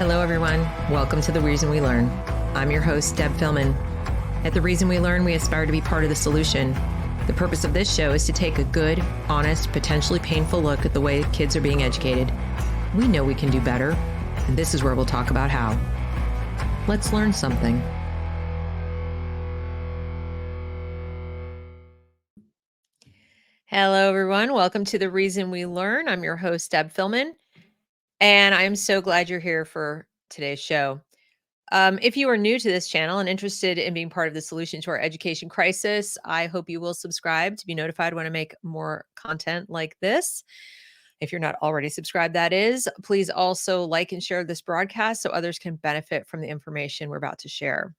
Hello, everyone. Welcome to The Reason We Learn. I'm your host, Deb Philman. At The Reason We Learn, we aspire to be part of the solution. The purpose of this show is to take a good, honest, potentially painful look at the way kids are being educated. We know we can do better, and this is where we'll talk about how. Let's learn something. Hello, everyone. Welcome to The Reason We Learn. I'm your host, Deb Philman, and I'm so glad you're here for today's show. If you are new to this channel and interested in being part of the solution to our education crisis, I hope you will subscribe to be notified when I make more content like this. If you're not already subscribed, that is, please also like and share this broadcast so others can benefit from the information we're about to share.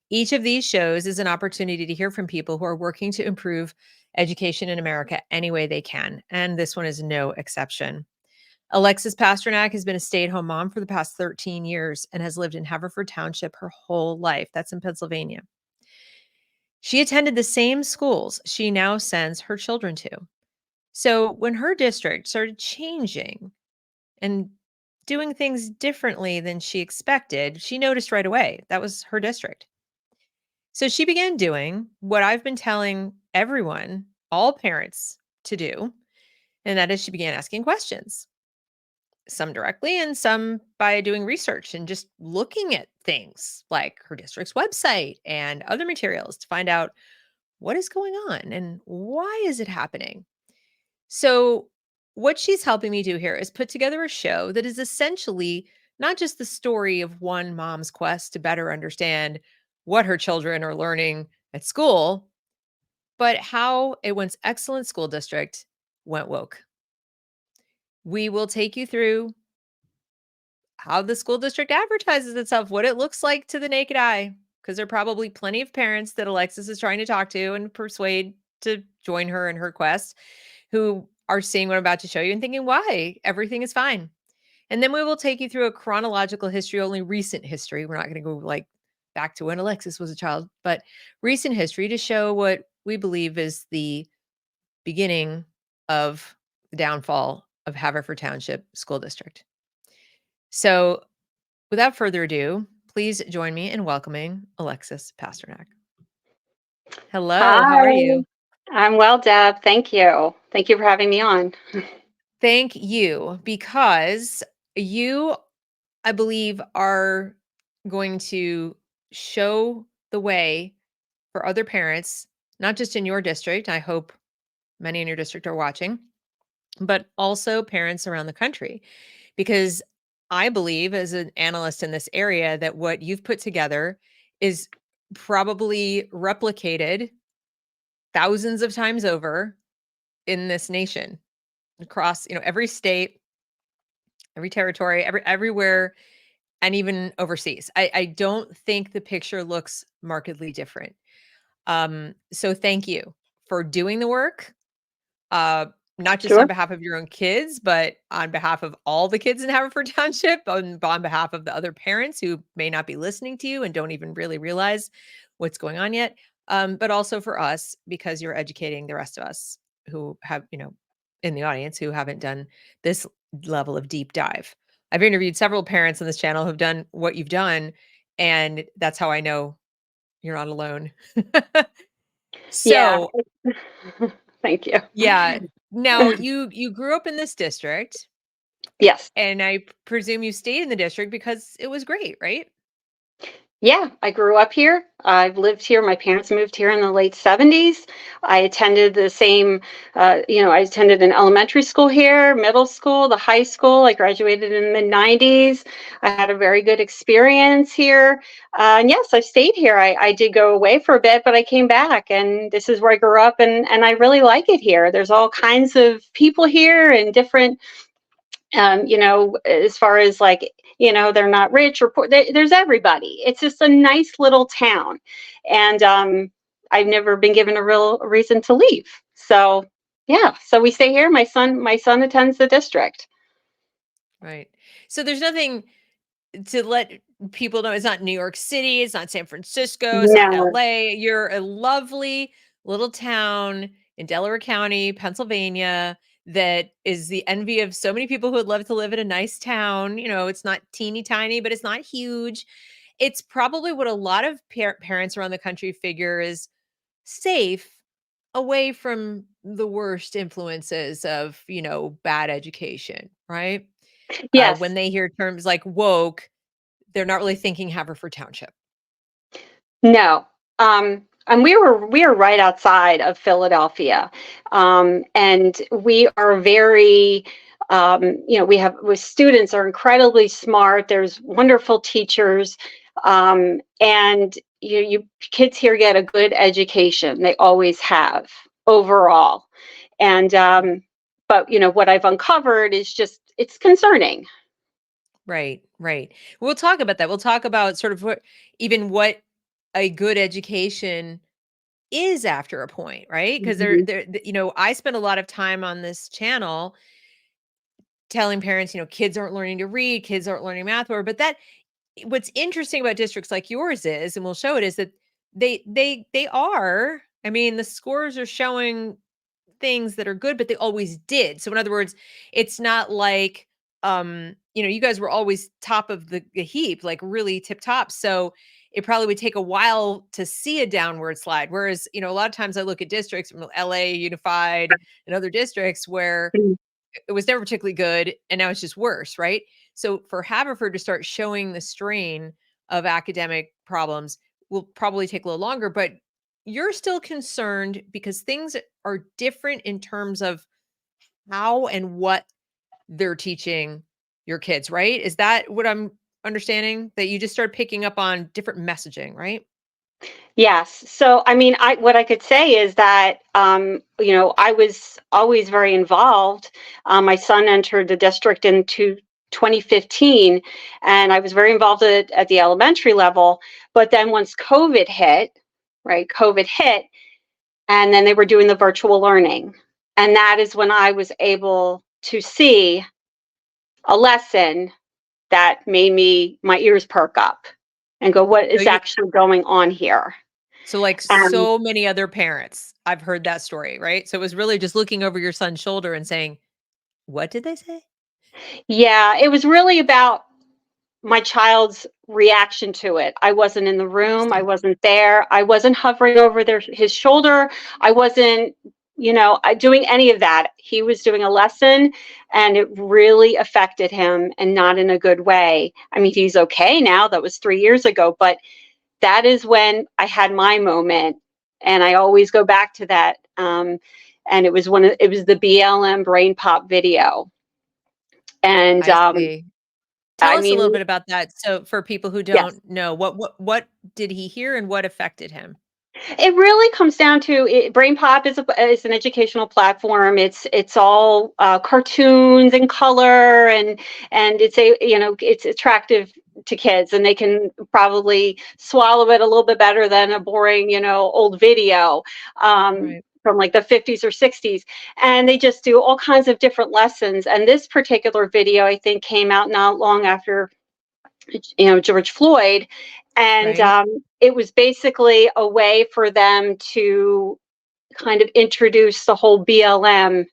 Each of these shows is an opportunity to hear from people who are working to improve education in America any way they can, and this one is no exception. Alexis Pasternak has been a stay-at-home mom for the past 13 years and has lived in Haverford Township her whole life. That's in Pennsylvania. She attended the same schools she now sends her children to. So when her district started changing and doing things differently than she expected, she noticed right away that was her district. So she began doing what I've been telling everyone, all parents, to do, and that is she began asking questions. Some directly and some by doing research and just looking at things like her district's website and other materials to find out what is going on and why is it happening. So what she's helping me do here is put together a show that is essentially not just the story of one mom's quest to better understand what her children are learning at school, but how a once excellent school district went woke. We will take you through how the school district advertises itself, what it looks like to the naked eye, because there are probably plenty of parents that Alexis is trying to talk to and persuade to join her in her quest who are seeing what I'm about to show you and thinking, why? Everything is fine. And then we will take you through a chronological history, only recent history. We're not going to go like back to when Alexis was a child, but recent history to show what we believe is the beginning of the downfall of Haverford Township School District. So without further ado, please join me in welcoming Alexis Pasternak. Hello, Hi. how are you? I'm well, Deb. Thank you. Thank you for having me on. Thank you, because you, I believe, are going to show the way for other parents, not just in your district. I hope many in your district are watching, but also parents around the country, because I believe as an analyst in this area that what you've put together is probably replicated thousands of times over in this nation across, every state, every territory, everywhere, and even overseas. I don't think the picture looks markedly different. So thank you for doing the work. Not just Sure. on behalf of your own kids, but on behalf of all the kids in Haverford Township, on behalf of the other parents who may not be listening to you and don't even really realize what's going on yet. But also for us, because you're educating the rest of us who have, in the audience who haven't done this level of deep dive. I've interviewed several parents on this channel who've done what you've done, and that's how I know you're not alone. Yeah. So, Thank you. yeah. Now you grew up in this district, Yes. and I presume you stayed in the district because it was great, right? Yeah, I grew up here. I've lived here. My parents moved here in the late 70s. I attended the same, I attended an elementary school here, middle school, the high school. I graduated in the mid 90s. I had a very good experience here. And yes, I've stayed here. I did go away for a bit, but I came back, and this is where I grew up, and I really like it here. There's all kinds of people here and different as far as like, they're not rich or poor. There's everybody. It's just a nice little town. And I've never been given a real reason to leave. So yeah, so we stay here. My son attends the district. Right. So there's nothing to let people know. It's not New York City, it's not San Francisco, it's not No. LA. You're a lovely little town in Delaware County, Pennsylvania, that is the envy of so many people who would love to live in a nice town. It's not teeny tiny, but it's not huge. It's probably what a lot of parents around the country figure is safe, away from the worst influences of, bad education, right? When Yes. they hear terms like woke, they're not really thinking Haverford Township. No. And we are right outside of Philadelphia, and we are very, we students are incredibly smart. There's wonderful teachers, and you kids here get a good education. They always have overall, and but what I've uncovered is just it's concerning. Right, right. We'll talk about that. We'll talk about sort of what a good education is after a point, right? Because Mhm. I spend a lot of time on this channel telling parents, kids aren't learning to read, kids aren't learning math, but what's interesting about districts like yours is, and we'll show it, is that they are. I mean, the scores are showing things that are good, but they always did. So in other words, it's not like you guys were always top of the heap, like really tip top. So it probably would take a while to see a downward slide. Whereas, a lot of times I look at districts from LA Unified and other districts where it was never particularly good and now it's just worse, right? So for Haverford to start showing the strain of academic problems will probably take a little longer, but you're still concerned because things are different in terms of how and what they're teaching your kids, right? Is that what I'm understanding? That you just start picking up on different messaging, right? Yes. So, I mean, what I could say is that, I was always very involved. My son entered the district in 2015, and I was very involved at the elementary level. But then once COVID hit, right, COVID hit, and then they were doing the virtual learning. And that is when I was able to see a lesson that made my ears perk up and go, what So is you actually going on here? so like And so many other parents, I've heard that story, right? So it was really just looking over your son's shoulder and saying, "What did they say?" yeah, it was really about my child's reaction to it. I wasn't in the room. I Interesting. wasn't there. I wasn't hovering over his shoulder. I wasn't, doing any of that. He was doing a lesson, and it really affected him, and not in a good way. I mean, he's okay now. That was 3 years ago, but that is when I had my moment, and I always go back to that. And it was the BLM brain pop video, and I see. Tell I us a little mean, bit about that. So for people who yes. don't know, what did he hear and what affected him? It really comes down to Brain Pop is an educational platform. It's all cartoons and color, and it's attractive to kids, and they can probably swallow it a little bit better than a boring old video, Right. from like the 50s or 60s. And they just do all kinds of different lessons. And this particular video, I think, came out not long after George Floyd, and Right. it was basically a way for them to kind of introduce the whole BLM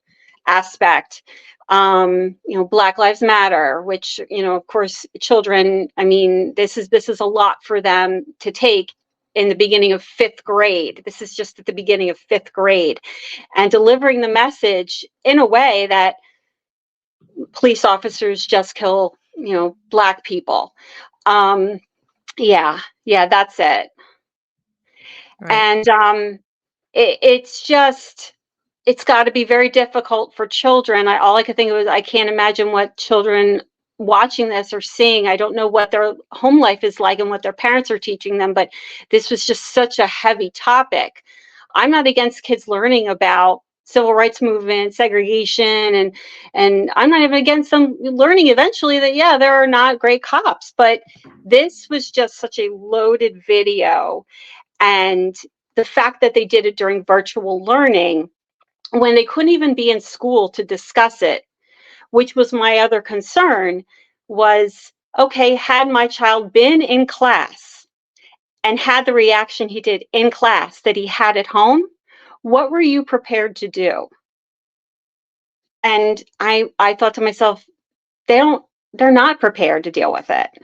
aspect. Black Lives Matter, which of course, children. I mean, this is a lot for them to take in the beginning of fifth grade. This is just at the beginning of fifth grade, and delivering the message in a way that police officers just kill Black people. um yeah, that's it. Right. And it's just it's got to be very difficult for children. All I could think of was I can't imagine what children watching this are seeing. I don't know what their home life is like and what their parents are teaching them, but this was just such a heavy topic. I'm not against kids learning about civil rights movement, segregation, and I'm not even against them learning eventually that yeah, there are not great cops, but this was just such a loaded video. And the fact that they did it during virtual learning when they couldn't even be in school to discuss it, which was my other concern, was okay, had my child been in class and had the reaction he did in class that he had at home, what were you prepared to do? And I thought to myself, they're not prepared to deal with it. Or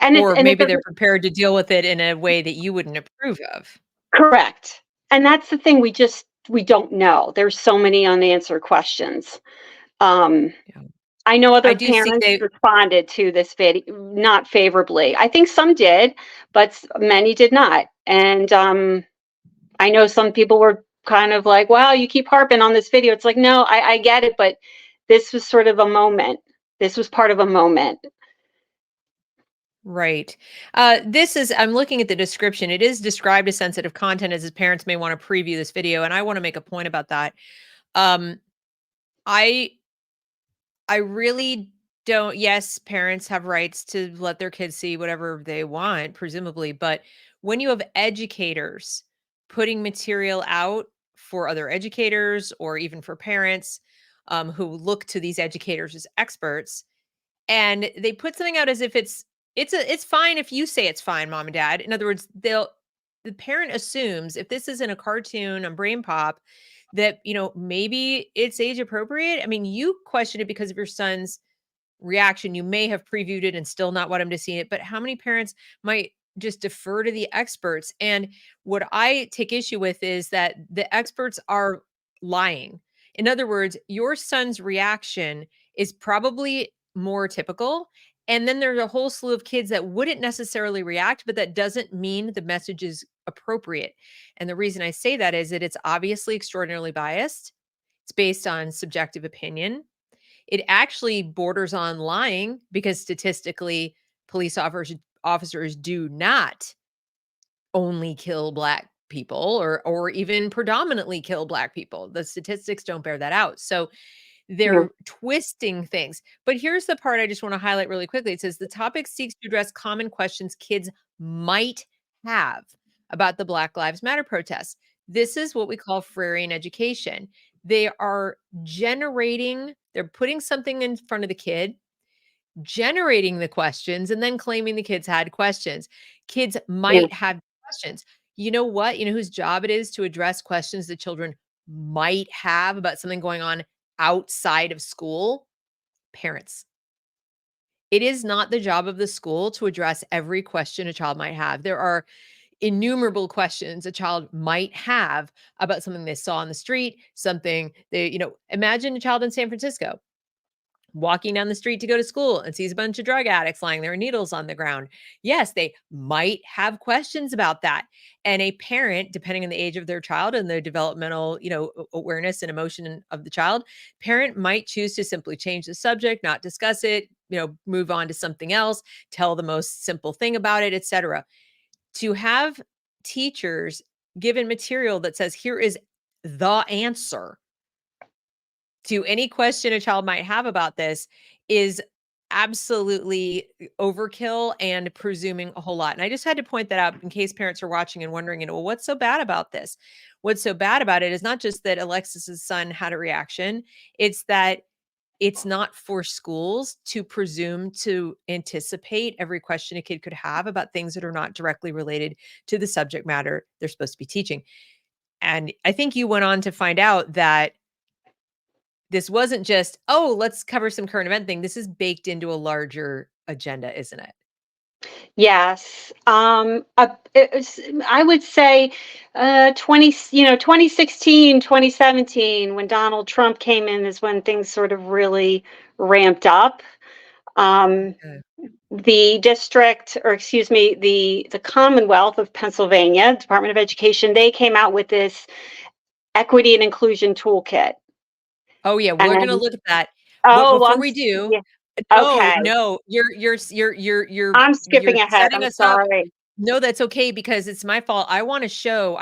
And it maybe they're doesn't. prepared to deal with it in a way that you wouldn't approve of. Correct. And that's the thing, we don't know. There's so many unanswered questions. Um, Yeah. I know I other do see parents they responded to this video not favorably. I think some did, but many did not. And I know some people were kind of like, "Wow, you keep harping on this video." It's like, no, I get it, but this was sort of a moment. This was part of a moment. right. I'm looking at the description. It is described as sensitive content as his parents may want to preview this video. And I want to make a point about that. Um, I I really don't. Yes, parents have rights to let their kids see whatever they want, presumably. But when you have educators putting material out for other educators or even for parents who look to these educators as experts, and they put something out as if it's fine if you say it's fine, mom and dad. In other words, the parent assumes if this isn't a cartoon on Brain Pop that maybe it's age appropriate. I mean, you question it because of your son's reaction. You may have previewed it and still not want him to see it, but how many parents might just defer to the experts? And what I take issue with is that the experts are lying. In other words, your son's reaction is probably more typical. And then there's a whole slew of kids that wouldn't necessarily react, but that doesn't mean the message is appropriate. And the reason I say that is that it's obviously extraordinarily biased. It's based on subjective opinion. It actually borders on lying because statistically, police officers do not only kill black people or even predominantly kill black people. The statistics don't bear that out. So Yeah. they're twisting things. But here's the part I just want to highlight really quickly. It says the topic seeks to address common questions kids might have about the Black Lives Matter protests. This is what we call Freudian education. They are they're putting something in front of the kid, generating the questions, and then claiming the kids had questions. Kids Yeah. might have questions. You know what? You know whose job it is to address questions that children might have about something going on outside of school? Parents. It is not the job of the school to address every question a child might have. There are innumerable questions a child might have about something they saw on the street, something imagine a child in San Francisco walking down the street to go to school and sees a bunch of drug addicts lying there, needles on the ground. Yes, they might have questions about that. And a parent, depending on the age of their child and their developmental, awareness and emotion of the child, parent might choose to simply change the subject, not discuss it, move on to something else, tell the most simple thing about it, etc. To have teachers given material that says, here is the answer to any question a child might have about this is absolutely overkill and presuming a whole lot. And I just had to point that out in case parents are watching and wondering, well, what's so bad about this? What's so bad about it is not just that Alexis's son had a reaction, it's that it's not for schools to presume to anticipate every question a kid could have about things that are not directly related to the subject matter they're supposed to be teaching. And I think you went on to find out that this wasn't just, "Oh, let's cover some current event thing." This is baked into a larger agenda, isn't it? Yes. I would say 2016, 2017, when Donald Trump came in is when things sort of really ramped up. Um, Okay. the district, or excuse me, the Commonwealth of Pennsylvania, Department of Education, they came out with this equity and inclusion toolkit. Oh, yeah, we're gonna And look at that. But oh, before we do, yeah, no, okay. no, you're I'm you're skipping ahead. setting I'm us up. sorry. No, that's okay because it's my fault. I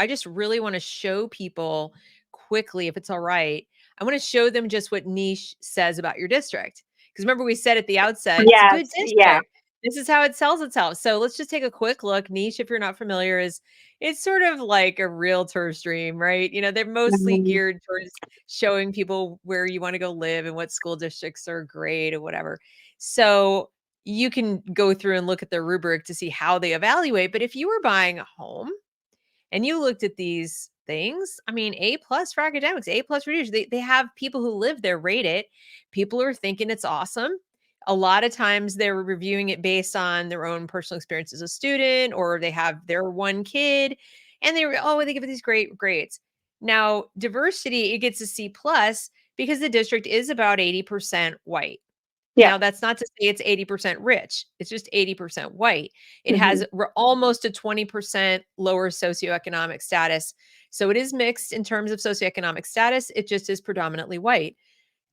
just really wanna show people quickly, if it's all right, I wanna show them just what niche says about your district. Because remember we said at the outset, it's a good Yes, yeah. district. This is how it sells itself. So let's just take a quick look. Niche, if you're not familiar, is it's sort of like a realtor stream, right? They're mostly Mhm. geared towards showing people where you wanna go live and what school districts are great or whatever. So you can go through and look at their rubric to see how they evaluate. But if you were buying a home and you looked at these things. I mean, A plus for academics, A plus for teachers. They have people who live there rate it. People are thinking it's awesome. A lot of times they're reviewing it based on their own personal experience as a student, or they have their one kid and they give it these great grades. Now, diversity, it gets a C plus because the district is about 80% white. Yeah. Now, that's not to say it's 80% rich. It's just 80% white. It has Mhm. almost a 20% lower socioeconomic status. So it is mixed in terms of socioeconomic status. It just is predominantly white.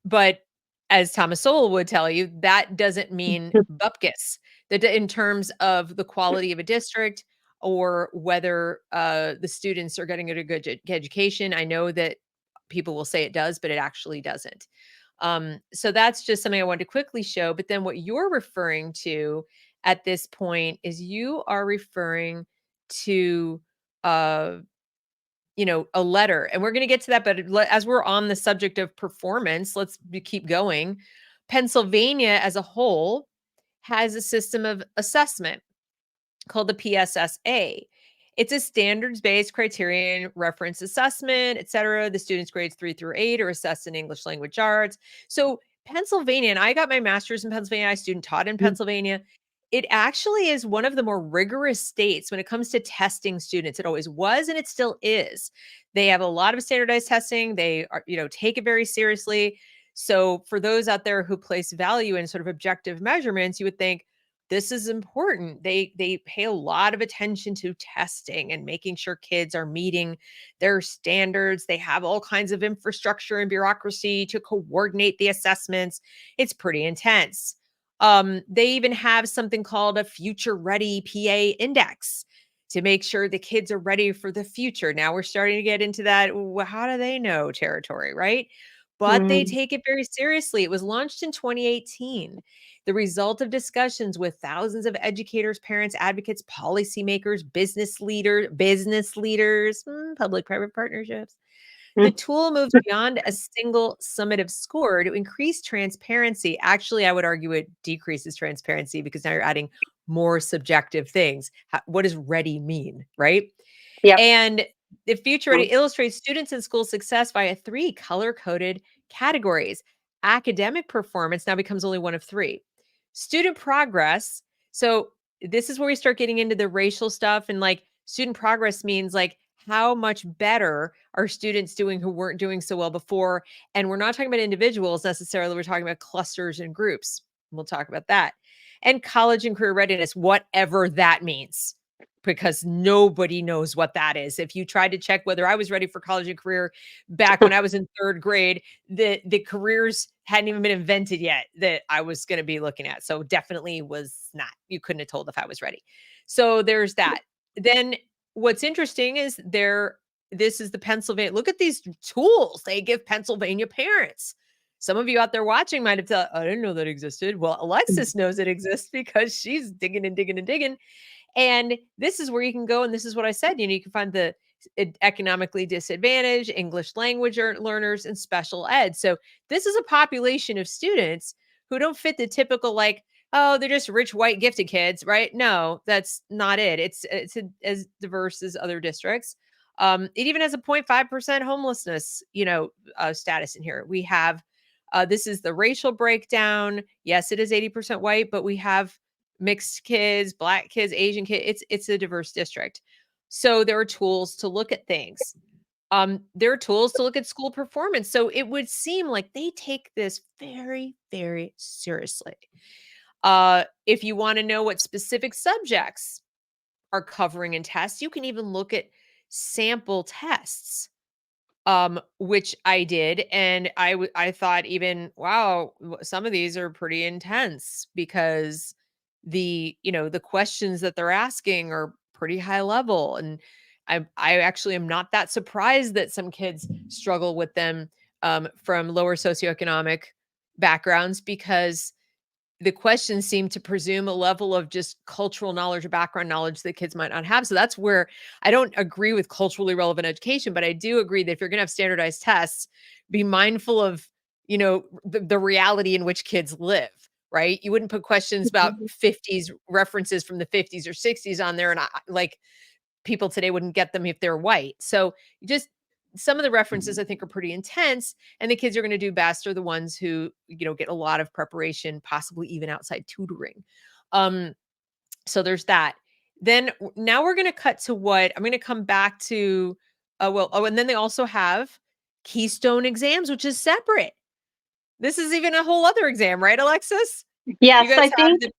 But as Thomas Sowell would tell you, that doesn't mean bupkis. That in terms of the quality of a district or whether the students are getting a good education. I know that people will say it does, but it actually doesn't. So that's just something I wanted to quickly show. But then what you're referring to at this point is you are referring to uh a letter, and we're going to get to that, but as we're on the subject of performance, keep going. Pennsylvania as a whole has a system of assessment called the PSSA. It's a standards-based criterion reference assessment, et cetera. The students' grades 3 through 8 are assessed in English language arts. So Pennsylvania, and I got my master's in Pennsylvania. I student taught in Pennsylvania. It actually is one of the more rigorous states when it comes to testing students. It always was, and it still is. They have a lot of standardized testing. They are, take it very seriously. So for those out there who place value in sort of objective measurements, you would think, this is important. They pay a lot of attention to testing and making sure kids are meeting their standards. They have all kinds of infrastructure and bureaucracy to coordinate the assessments. It's pretty intense. They even have something called a future ready PA index to make sure the kids are ready for the future. Now we're starting to get into that. How do they know territory, right? But they Mm. take it very seriously. It was launched in 2018. The result of discussions with thousands of educators, parents, advocates, policymakers, business leaders, public-private partnerships. The Mm. tool moves beyond a single summative score to increase transparency. Actually, I would argue it decreases transparency because now you're adding more subjective things. What does ready mean, right? Yep. And the Future Ready illustrates students and school success via 3 color-coded categories. Academic performance now becomes only one of 3. Student progress. So this is where we start getting into the racial stuff, and like student progress means like how much better are students doing who weren't doing so well before? And we're not talking about individuals necessarily. We're talking about clusters and groups. We'll talk about that. And college and career readiness, whatever that means, because nobody knows what that is. If you tried to check whether I was ready for college and career back when I was in 3rd grade, the careers hadn't even been invented yet that I was going to be looking at. So definitely was not. You couldn't have told if I was ready. So there's that. Then what's interesting is this is the Pennsylvania. Look at these tools they give Pennsylvania parents. Some of you out there watching might have thought, I didn't know that existed. Well, Alexis knows it exists because she's digging and digging and digging. And this is where you can go. And this is what I said, you can find the economically disadvantaged, English language learners, and special ed. So this is a population of students who don't fit the typical, like, oh, they're just rich, white, gifted kids, right? No, that's not it. It's as diverse as other districts. It even has a 0.5% homelessness, status in here. We have, this is the racial breakdown. Yes, it is 80% white, but we have mixed kids, Black kids, Asian kids. It's a diverse district. So there are tools to look at things. There are tools to look at school performance. So it would seem like they take this very, very seriously. If you want to know what specific subjects are covering in tests, you can even look at sample tests, which I did. And I thought even, wow, some of these are pretty intense because the questions that they're asking are pretty high level. And I actually am not that surprised that some kids struggle with them from lower socioeconomic backgrounds, because the questions seem to presume a level of just cultural knowledge or background knowledge that kids might not have. So that's where I don't agree with culturally relevant education, but I do agree that if you're going to have standardized tests, be mindful of, the reality in which kids live, right? You wouldn't put questions about 50s references from the 50s or 60s on there. And I like, people today wouldn't get them if they're white. So just some of the references I think are pretty intense, and the kids are going to do best are the ones who, get a lot of preparation, possibly even outside tutoring. So there's that. Then now we're going to cut to what I'm going to come back to. And then they also have Keystone Exams, which is separate. This is even a whole other exam, right, Alexis? You Yes, guys I have think,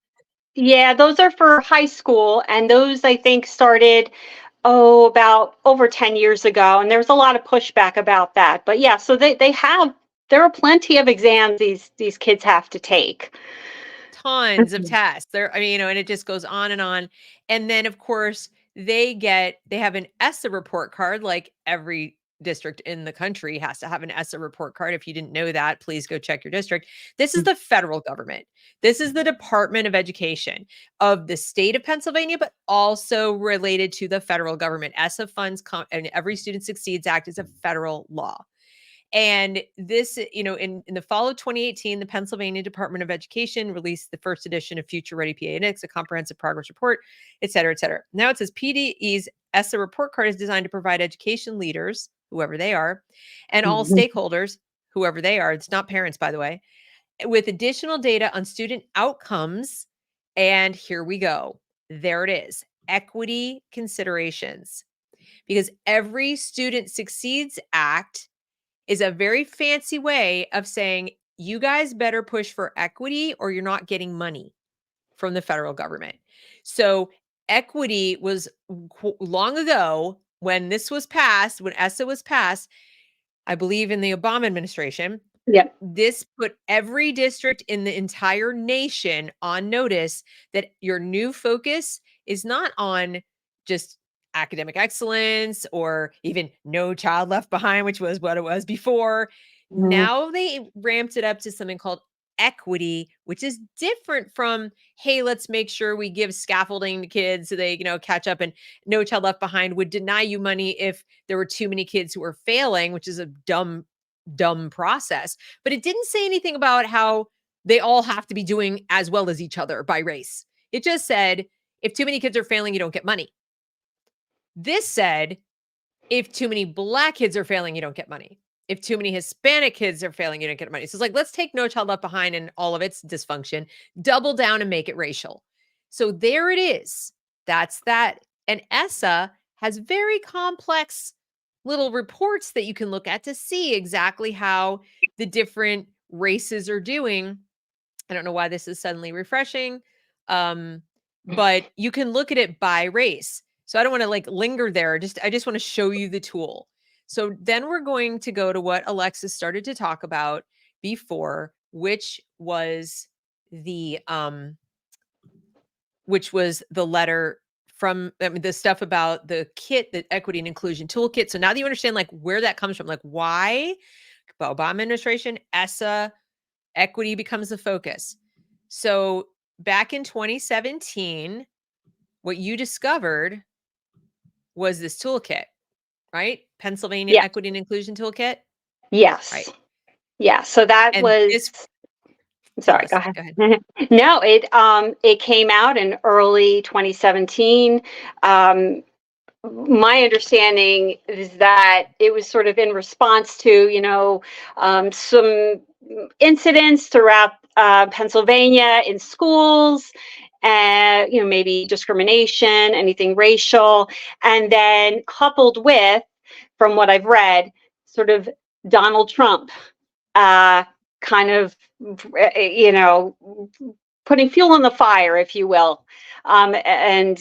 yeah, those are for high school, and those I think started, about over 10 years ago, and there's a lot of pushback about that. But yeah, so there are plenty of exams these kids have to take. tons of tests there. I mean, and it just goes on and on. And then of course they have an ESA report card, like every district in the country has to have an ESA report card. If you didn't know that, please go check your district. This is the federal government. This is the Department of Education of the state of Pennsylvania, but also related to the federal government. ESA funds and Every Student Succeeds Act is a federal law. And this, in the fall of 2018, the Pennsylvania Department of Education released the first edition of Future Ready PA&IX, a comprehensive progress report, et cetera, et cetera. Now it says PDE's ESA report card is designed to provide education leaders, whoever they are, and all stakeholders, whoever they are. It's not parents, by the way, with additional data on student outcomes. And here we go. There it is. Equity considerations. Because Every Student Succeeds Act is a very fancy way of saying, you guys better push for equity or you're not getting money from the federal government. So equity was long ago when this was passed, when ESSA was passed, I believe in the Obama administration. Yep. This put every district in the entire nation on notice that your new focus is not on just academic excellence or even no child left behind, which was what it was before. Now they ramped it up to something called equity, which is different from, hey, let's make sure we give scaffolding to kids so they, catch up, and No Child Left Behind would deny you money if there were too many kids who were failing, which is a dumb process. But it didn't say anything about how they all have to be doing as well as each other by race. It just said, if too many kids are failing, you don't get money. This said, if too many Black kids are failing, you don't get money. If too many Hispanic kids are failing, you don't get money. So it's like, let's take No Child Left Behind and all of its dysfunction, double down and make it racial. So there it is. That's that. And ESSA has very complex little reports that you can look at to see exactly how the different races are doing. I don't know why this is suddenly refreshing, but you can look at it by race. So I don't want to linger there. I just want to show you the tool. So then we're going to go to what Alexis started to talk about before, which was the letter from the stuff about the kit, the equity and inclusion toolkit. So now that you understand where that comes from, why Obama administration, ESSA, equity becomes the focus. So back in 2017, what you discovered was this toolkit, right? Pennsylvania Yeah. Equity and Inclusion Toolkit. Yes. Right. Yeah. So that And was. Sorry, go ahead. Go ahead. No, it came out in early 2017. My understanding is that it was sort of in response to, some incidents throughout Pennsylvania in schools, and maybe discrimination, anything racial, and then coupled with, from what I've read, sort of Donald Trump kind of, putting fuel on the fire, if you will. And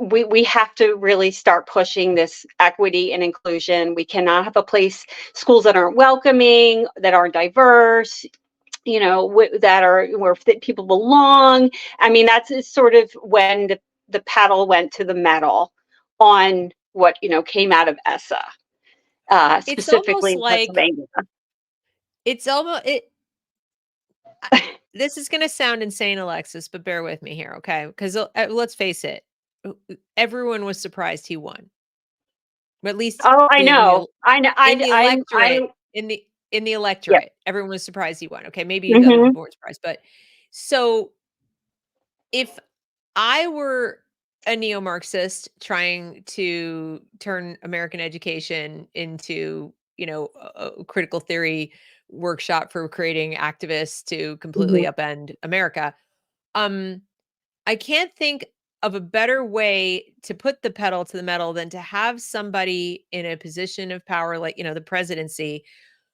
we have to really start pushing this equity and inclusion. We cannot have schools that aren't welcoming, that aren't diverse, that are where people belong. I mean, that's sort of when the pedal went to the metal on what, came out of ESSA, It's specifically almost in like Pennsylvania. This is going to sound insane, Alexis, but bear with me here, okay? Because let's face it, everyone was surprised he won. But at least Oh, I know. I know. in the electorate, in the Yeah. electorate, everyone was surprised he won. Okay, maybe other Mm-hmm. people weren't surprised, but so if I were a neo-Marxist trying to turn American education into, a critical theory workshop for creating activists to completely Mhm. upend America. Um, I can't think of a better way to put the pedal to the metal than to have somebody in a position of power like, the presidency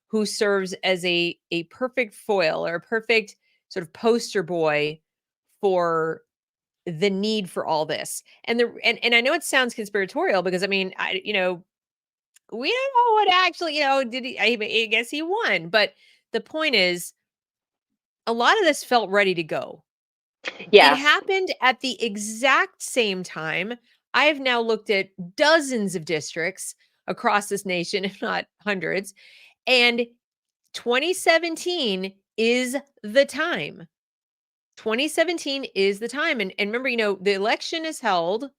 who serves as a perfect foil or a perfect sort of poster boy for the need for all this. And I know it sounds conspiratorial because I mean, we don't know what actually, did he I guess he won, but the point is a lot of this felt ready to go. It Yes. happened at the exact same time. I have now looked at dozens of districts across this nation, if not hundreds, and 2017 is the time. 2017 is the time. And remember, the election is held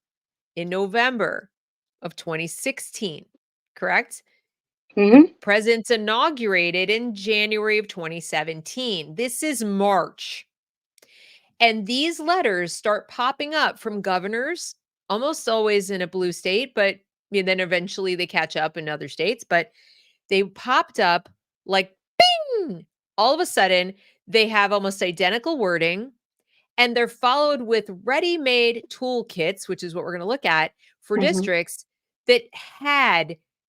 in November of 2016, correct? The Hmm. president's inaugurated in January of 2017. This is March. And these letters start popping up from governors, almost always in a blue state, but then eventually they catch up in other states. But they popped up like bing! All of a sudden, they have almost identical wording and they're followed with ready-made toolkits, which is what we're going to look at for Hmm. districts that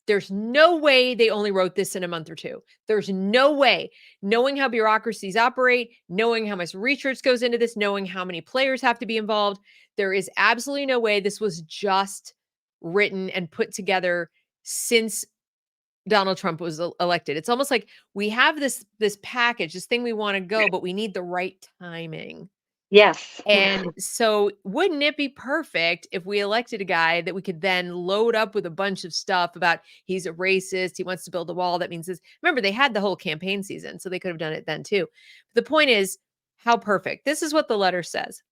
there's no way they only wrote this in a month or two. There's no way. Knowing how bureaucracies operate, knowing how much research goes into this, knowing how many players have to be involved, there is absolutely no way this was just written and put together since Donald Trump was elected. It's almost like we have this package, this thing we want to go, but we need the right timing. Yes. And so wouldn't it be perfect if we elected a guy that we could then load up with a bunch of stuff about he's a racist, he wants to build a wall. That means this. Remember, they had the whole campaign season, so they could have done it then too. The point is, how perfect. This is what the letter says.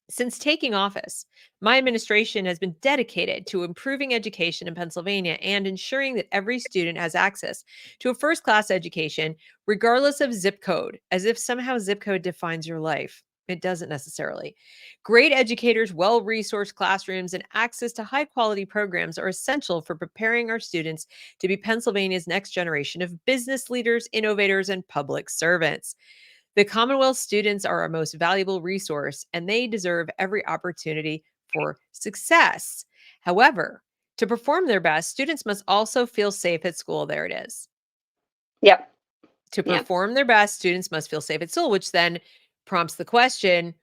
Since taking office, my administration has been dedicated to improving education in Pennsylvania and ensuring that every student has access to a first class education, regardless of zip code, as if somehow zip code defines your life. It doesn't necessarily. Great educators, well resourced classrooms, and access to high quality programs are essential for preparing our students to be Pennsylvania's next generation of business leaders, innovators, and public servants. The Commonwealth students are our most valuable resource, and they deserve every opportunity for success. However, to perform their best, students must also feel safe at school. There it is. Yep. To Yep. perform their best, students must feel safe at school, which then prompts the question.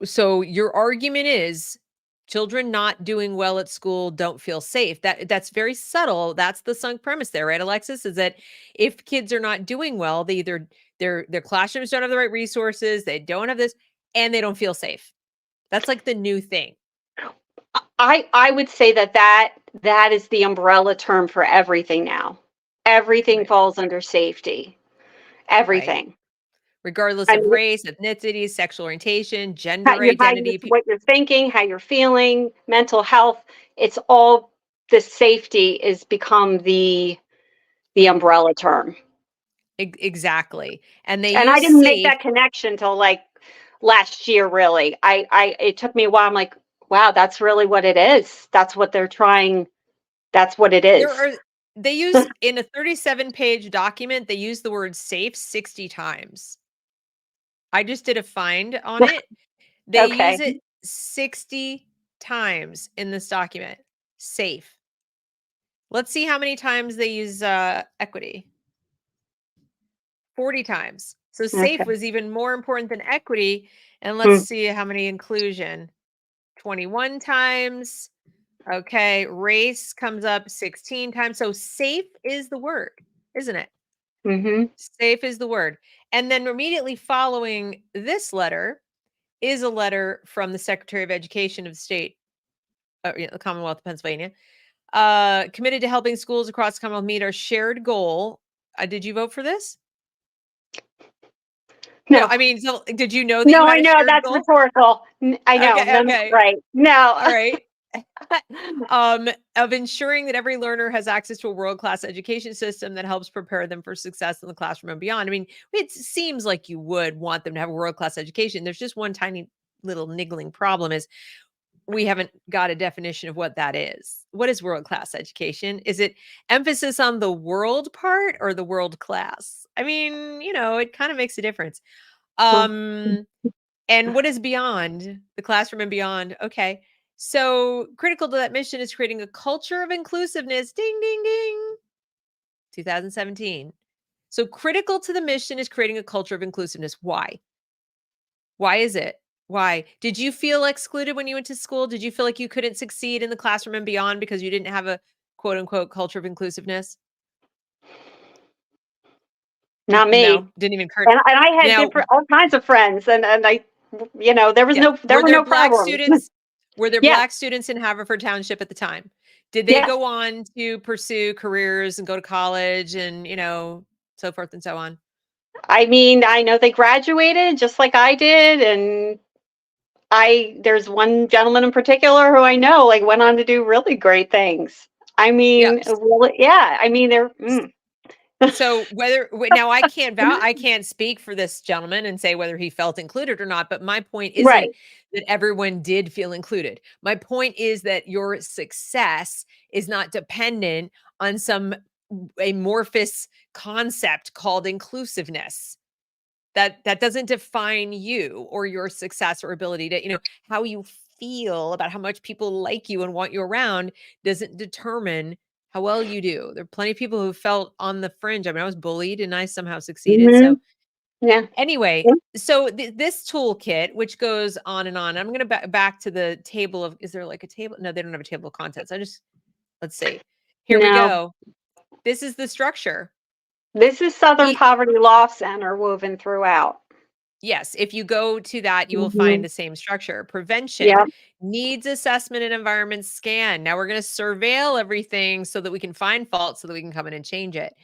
So your argument is children not doing well at school don't feel safe. That's very subtle. That's the sunk premise there, right, Alexis? Is that if kids are not doing well, they either their classrooms don't have the right resources, they don't have this, and they don't feel safe. That's like the new thing, I would say that is the umbrella term for everything now. Everything right? falls under safety. Right. Everything. Regardless I of mean, race, ethnicity, sexual orientation, gender how you identity. what you're thinking, how you're feeling, mental health, it's all the safety is become the umbrella term. Exactly. And they And I use didn't make safe. that connection till like last year really. I it took me a while. I'm like, wow, that's really what it is. That's what they're trying. That's what it There is. are they use in a 37-page document, they use the word safe 60 times. I just did a find on it. They use Okay. it 60 times in this document. Safe. Let's see how many times they use equity. 40 times. So safe Okay. was even more important than equity. And let's Hmm. see how many inclusion. 21 times. Okay, race comes up 16 times. So safe is the word, isn't it? Mm-hmm. Safe is the word. And then immediately following this letter is a letter from the Secretary of Education of the state, the Commonwealth of Pennsylvania, committed to helping schools across the Commonwealth meet our shared goal. Did you vote for this? No, No. I mean, so did you know that you No, had I a know shared that's goal? rhetorical. I know. Okay, None, okay. right. No. All right. Of ensuring that every learner has access to a world-class education system that helps prepare them for success in the classroom and beyond. I mean, it seems like you would want them to have a world-class education. There's just one tiny little niggling problem is we haven't got a definition of what that is. What is world-class education? Is it emphasis on the world part or the world class? I mean, it kind of makes a difference. Well, And what is beyond the classroom and beyond? Okay. So critical to that mission is creating a culture of inclusiveness. Ding, ding, ding. 2017. So critical to the mission is creating a culture of inclusiveness. Why? Why is it? Why? Did you feel excluded when you went to school? Did you feel like you couldn't succeed in the classroom and beyond because you didn't have a quote unquote culture of inclusiveness? not me. No, didn't even occur. And I had Now, different all kinds of friends, and I, yeah. there Were were there no black problems. students? Were there Yes, black students in Haverford Township at the time? Did they yes. go on to pursue careers and go to college and, so forth and so on? I mean, I know they graduated just like I did, and there's one gentleman in particular who I know like went on to do really great things. I Yeah. mean, really, yeah. I mean, they're. So now I can't speak for this gentleman and say whether he felt included or not, but my point isn't Right. that everyone did feel included. My point is that your success is not dependent on some amorphous concept called inclusiveness. That doesn't define you or your success or ability to, how you feel about how much people like you and want you around doesn't determine how well you do. There are plenty of people who felt on the fringe. I mean, I was bullied and I somehow succeeded. Hmm. So Yeah. anyway, so this toolkit, which goes on and on, I'm going to back to the table of, is there like a table? No, they don't have a table of contents. Let's see. Here we No, go. This is the structure. this is Southern E- Poverty Law Center woven throughout. Yes, if you go to that, you will find Hmm. the same structure. Prevention, Yeah. needs assessment and environment scan. Now we're going to surveil everything so that we can find fault so that we can come in and change it.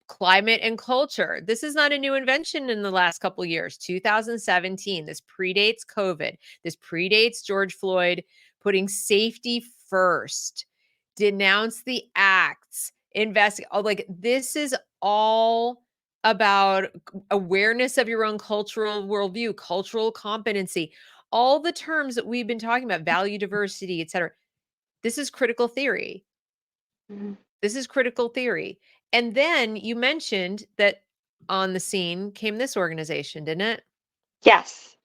Climate and culture. This is not a new invention in the last couple of years. 2017. This predates COVID. This predates George Floyd putting safety first. Denounce the acts. Investigate. Like this is all about awareness of your own cultural worldview, cultural competency, all the terms that we've been talking about, value diversity, etc. This is critical theory. Mhm. This is critical theory. And then you mentioned that on the scene came this organization, didn't it? Yes.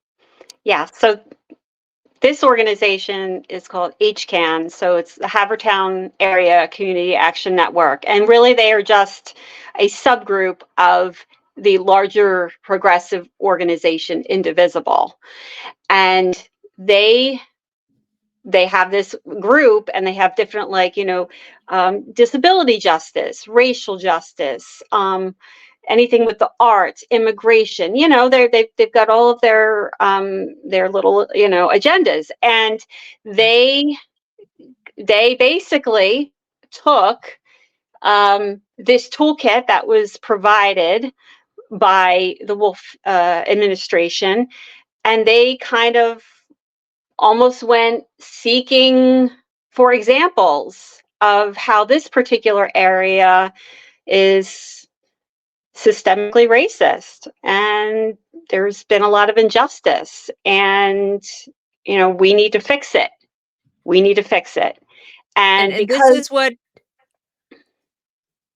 Yeah. So this organization is called HCAN. So it's the Havertown Area Community Action Network. And really, they are just a subgroup of the larger progressive organization, Indivisible. And they they have this group, and they have different, like, disability justice, racial justice, anything with the arts, immigration. They've got all of their little agendas, and Right. they basically took this toolkit that was provided by the Wolf administration, and they kind of almost went seeking for examples of how this particular area is systemically racist, and there's been a lot of injustice, and we need to fix it. We need to fix it. And And this because is what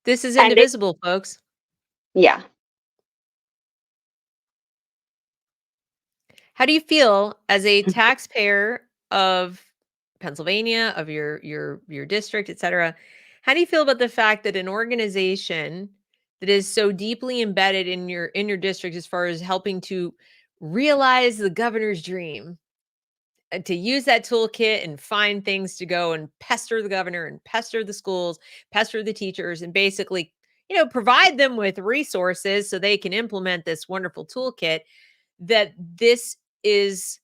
this is and it, indivisible, folks. yeah. How do you feel as a taxpayer of Pennsylvania, of your district, et cetera? How do you feel about the fact that an organization that is so deeply embedded in your district as far as helping to realize the governor's dream, to use that toolkit and find things to go and pester the governor and pester the schools, pester the teachers, and basically, provide them with resources so they can implement this wonderful toolkit, that this is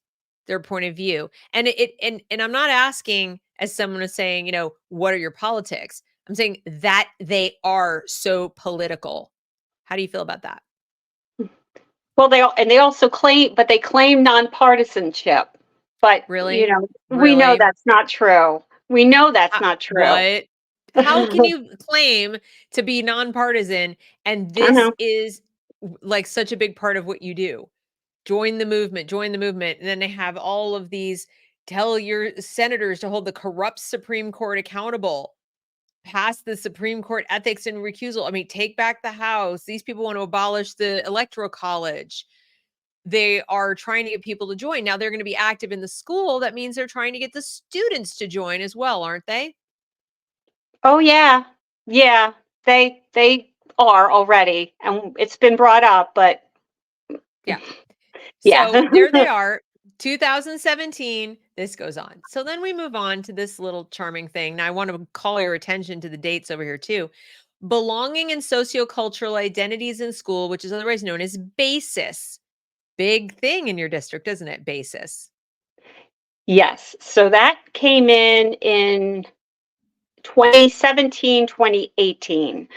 their point of view. And I'm not asking as someone is saying, what are your politics? I'm saying that they are so political. How do you feel about that? Well, they also claim nonpartisanship, but Really? we know Really? that's not true. We know that's not true. What? How can you claim to be nonpartisan and I this know. is like such a big part of what you do? join the movement, join the movement. And then they have all of these, tell your senators to hold the corrupt Supreme Court accountable, pass the Supreme Court ethics and recusal. I mean, take back the House. These people want to abolish the Electoral College. They are trying to get people to join. Now they're going to be active in the school. That means they're trying to get the students to join as well, aren't they? Oh yeah. Yeah. They are already, and it's been brought up, but Yeah. yeah. So there they are, 2017, this goes on. So then we move on to this little charming thing. Now I want to call your attention to the dates over here too. Belonging and sociocultural identities in school, which is otherwise known as BASIS. Big thing in your district, isn't it? BASIS. Yes. So that came in 2017, 2018.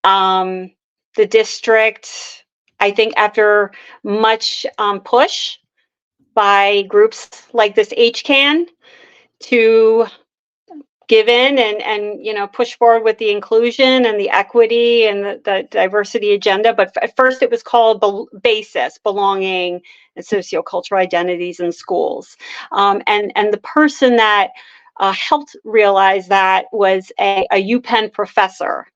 The district, I think after much push by groups like this HCAN to give in and push forward with the inclusion and the equity and the diversity agenda. But at first it was called BASIS, belonging and sociocultural identities in schools. And the person that helped realize that was a UPenn professor.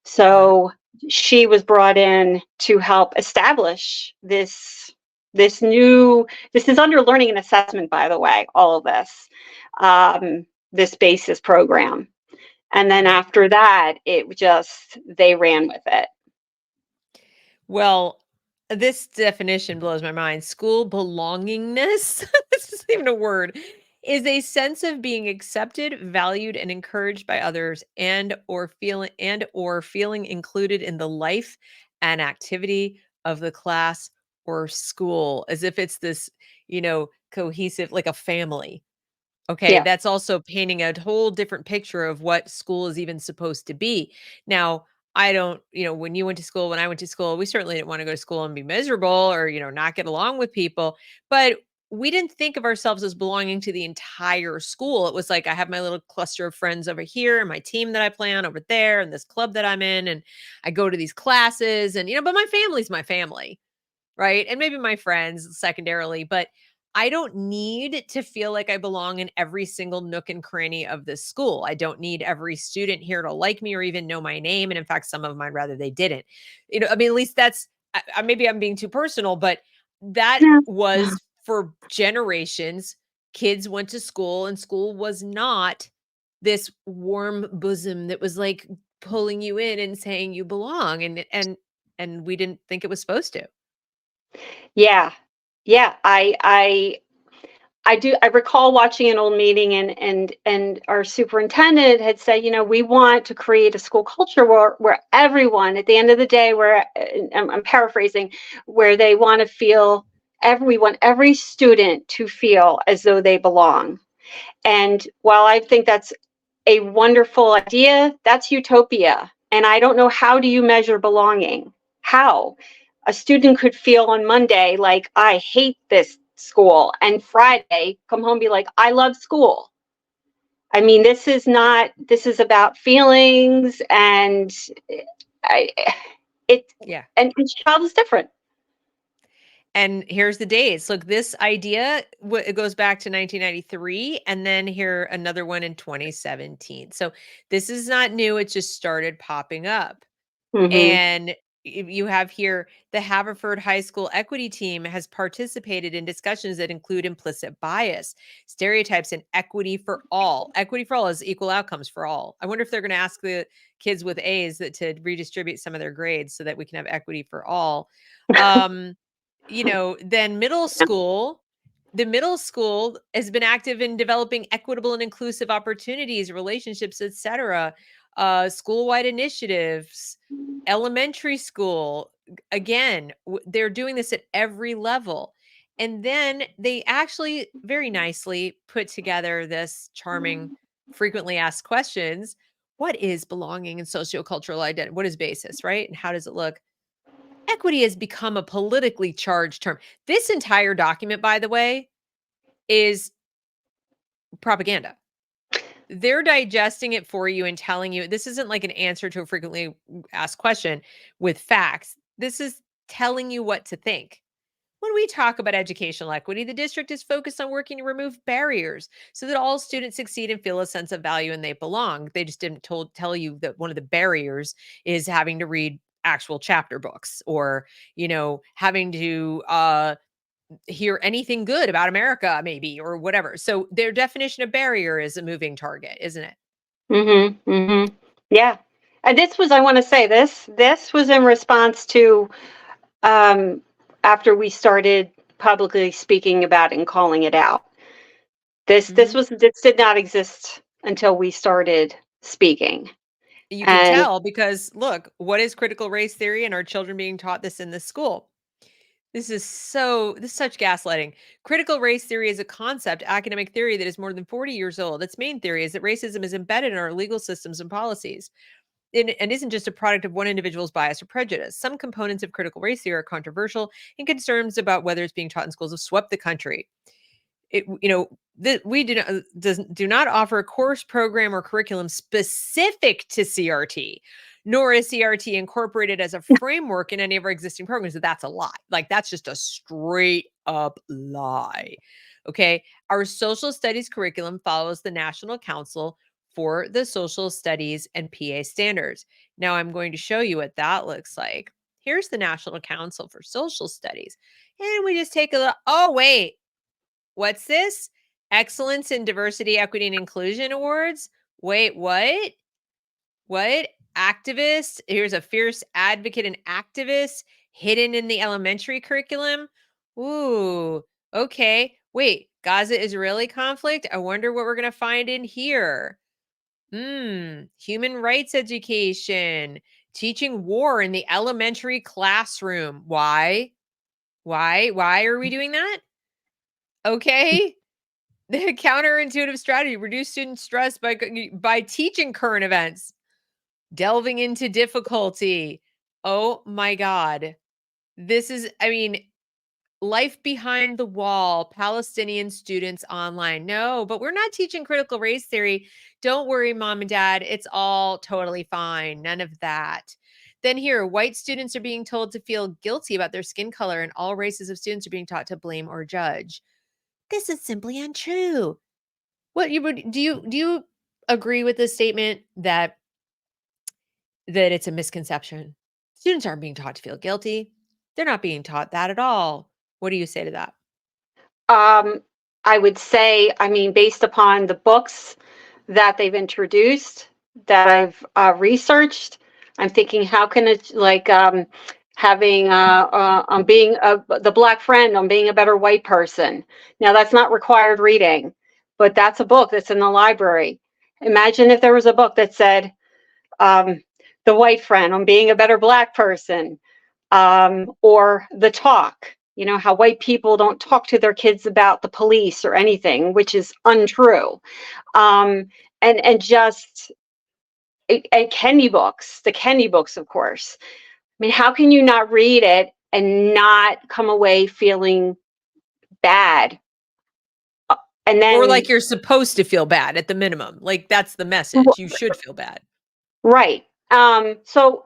So she was brought in to help establish this new, this is under learning and assessment, by the way, all of this, this BASIS program. And then after that, they ran with it. Well, this definition blows my mind. School belongingness, this isn't even a word, is a sense of being accepted, valued, and encouraged by others, and or feeling included in the life and activity of the class or school, as if it's this, cohesive, like a family. Okay, Yeah. that's also painting a whole different picture of what school is even supposed to be. Now, I don't, when you went to school, when I went to school, we certainly didn't want to go to school and be miserable or, not get along with people, but we didn't think of ourselves as belonging to the entire school. It was like, I have my little cluster of friends over here and my team that I play on over there and this club that I'm in. And I go to these classes and, but my family's my family. Right? And maybe my friends secondarily, but I don't need to feel like I belong in every single nook and cranny of this school. I don't need every student here to like me or even know my name. And in fact, some of them I'd rather they didn't. I mean, at least that's, maybe I'm being too personal, but that Yeah. was for generations. Kids went to school and school was not this warm bosom that was like pulling you in and saying you belong. And we didn't think it was supposed to. Yeah. Yeah. I recall watching an old meeting, and our superintendent had said, we want to create a school culture where everyone at the end of the day, where I'm paraphrasing, where they want to feel, we want every student to feel as though they belong. And while I think that's a wonderful idea, that's utopia. And I don't know, how do you measure belonging? How? A student could feel on Monday like, I hate this school, and Friday come home and be like, I love school. I mean, this is about feelings, and I, Yeah. and each child is different. And here's the dates. Look, this idea, it goes back to 1993, and then here another one in 2017. So this is not new. It just started popping up. Mm-hmm. And you have here the Haverford High School equity team has participated in discussions that include implicit bias, stereotypes, and equity for all. Equity for all is equal outcomes for all. I wonder if they're going to ask the kids with A's to redistribute some of their grades so that we can have equity for all. Um, then the middle school has been active in developing equitable and inclusive opportunities, relationships, etc. School-wide initiatives, elementary school, again, they're doing this at every level. And then they actually very nicely put together this charming, frequently asked questions. What is belonging and sociocultural identity? What is basis, right? And how does it look? Equity has become a politically charged term. This entire document, by the way, is propaganda. They're digesting it for you and telling you this isn't like an answer to a frequently asked question with facts. This is telling you what to think. When we talk about educational equity, the district is focused on working to remove barriers so that all students succeed and feel a sense of value and they belong. They just didn't tell you that one of the barriers is having to read actual chapter books or, having to hear anything good about America, maybe, or whatever. So their definition of barrier is a moving target, isn't it? Mm-hmm. Mm-hmm. Yeah. And this was, I want to say this was in response to um, after we started publicly speaking about it and calling it out. This Mhm. this did not exist until we started speaking. You can And tell because look, what is critical race theory and are children being taught this in the school? This is such gaslighting. Critical race theory is a concept, academic theory that is more than 40 years old. Its main theory is that racism is embedded in our legal systems and policies and isn't just a product of one individual's bias or prejudice. Some components of critical race theory are controversial, and concerns about whether it's being taught in schools have swept the country. We do not offer a course program or curriculum specific to CRT, nor is CRT incorporated as a framework in any of our existing programs. That's a lie. Like, that's just a straight up lie. Okay. Our social studies curriculum follows the National Council for the Social Studies and PA standards. Now I'm going to show you what that looks like. Here's the National Council for Social Studies. And we just take a look. Oh, wait. What's this? Excellence in Diversity, Equity, and Inclusion Awards? Wait, what? What? Activist? Here's a fierce advocate and activist hidden in the elementary curriculum. Ooh, okay. Wait, Gaza Israeli conflict? I wonder what we're going to find in here. Human rights education, teaching war in the elementary classroom. Why? Why are we doing that? Okay. The counterintuitive strategy, reduce student stress by teaching current events, delving into difficulty. Oh my God. This is, I mean, life behind the wall, Palestinian students online. No, but we're not teaching critical race theory. Don't worry, mom and dad. It's all totally fine. None of that. Then here, white students are being told to feel guilty about their skin color, and all races of students are being taught to blame or judge. This is simply untrue. What you would do you agree with this statement that it's a misconception? Students aren't being taught to feel guilty. They're not being taught that at all. What do you say to that? um, I would say, I mean, based upon the books that they've introduced that I've researched, I'm thinking, how can it like having on being the black friend on being a better white person. Now that's not required reading, but that's a book that's in the library. Imagine if there was a book that said um, the white friend on being a better black person, or the talk. You know, how white people don't talk to their kids about the police or anything, which is untrue. Um, and just and Kendi books, the Kendi books, of course. I mean, how can you not read it and not come away feeling bad? And Or like then, you're supposed to feel bad at the minimum. Like that's the message. You should feel bad. right. So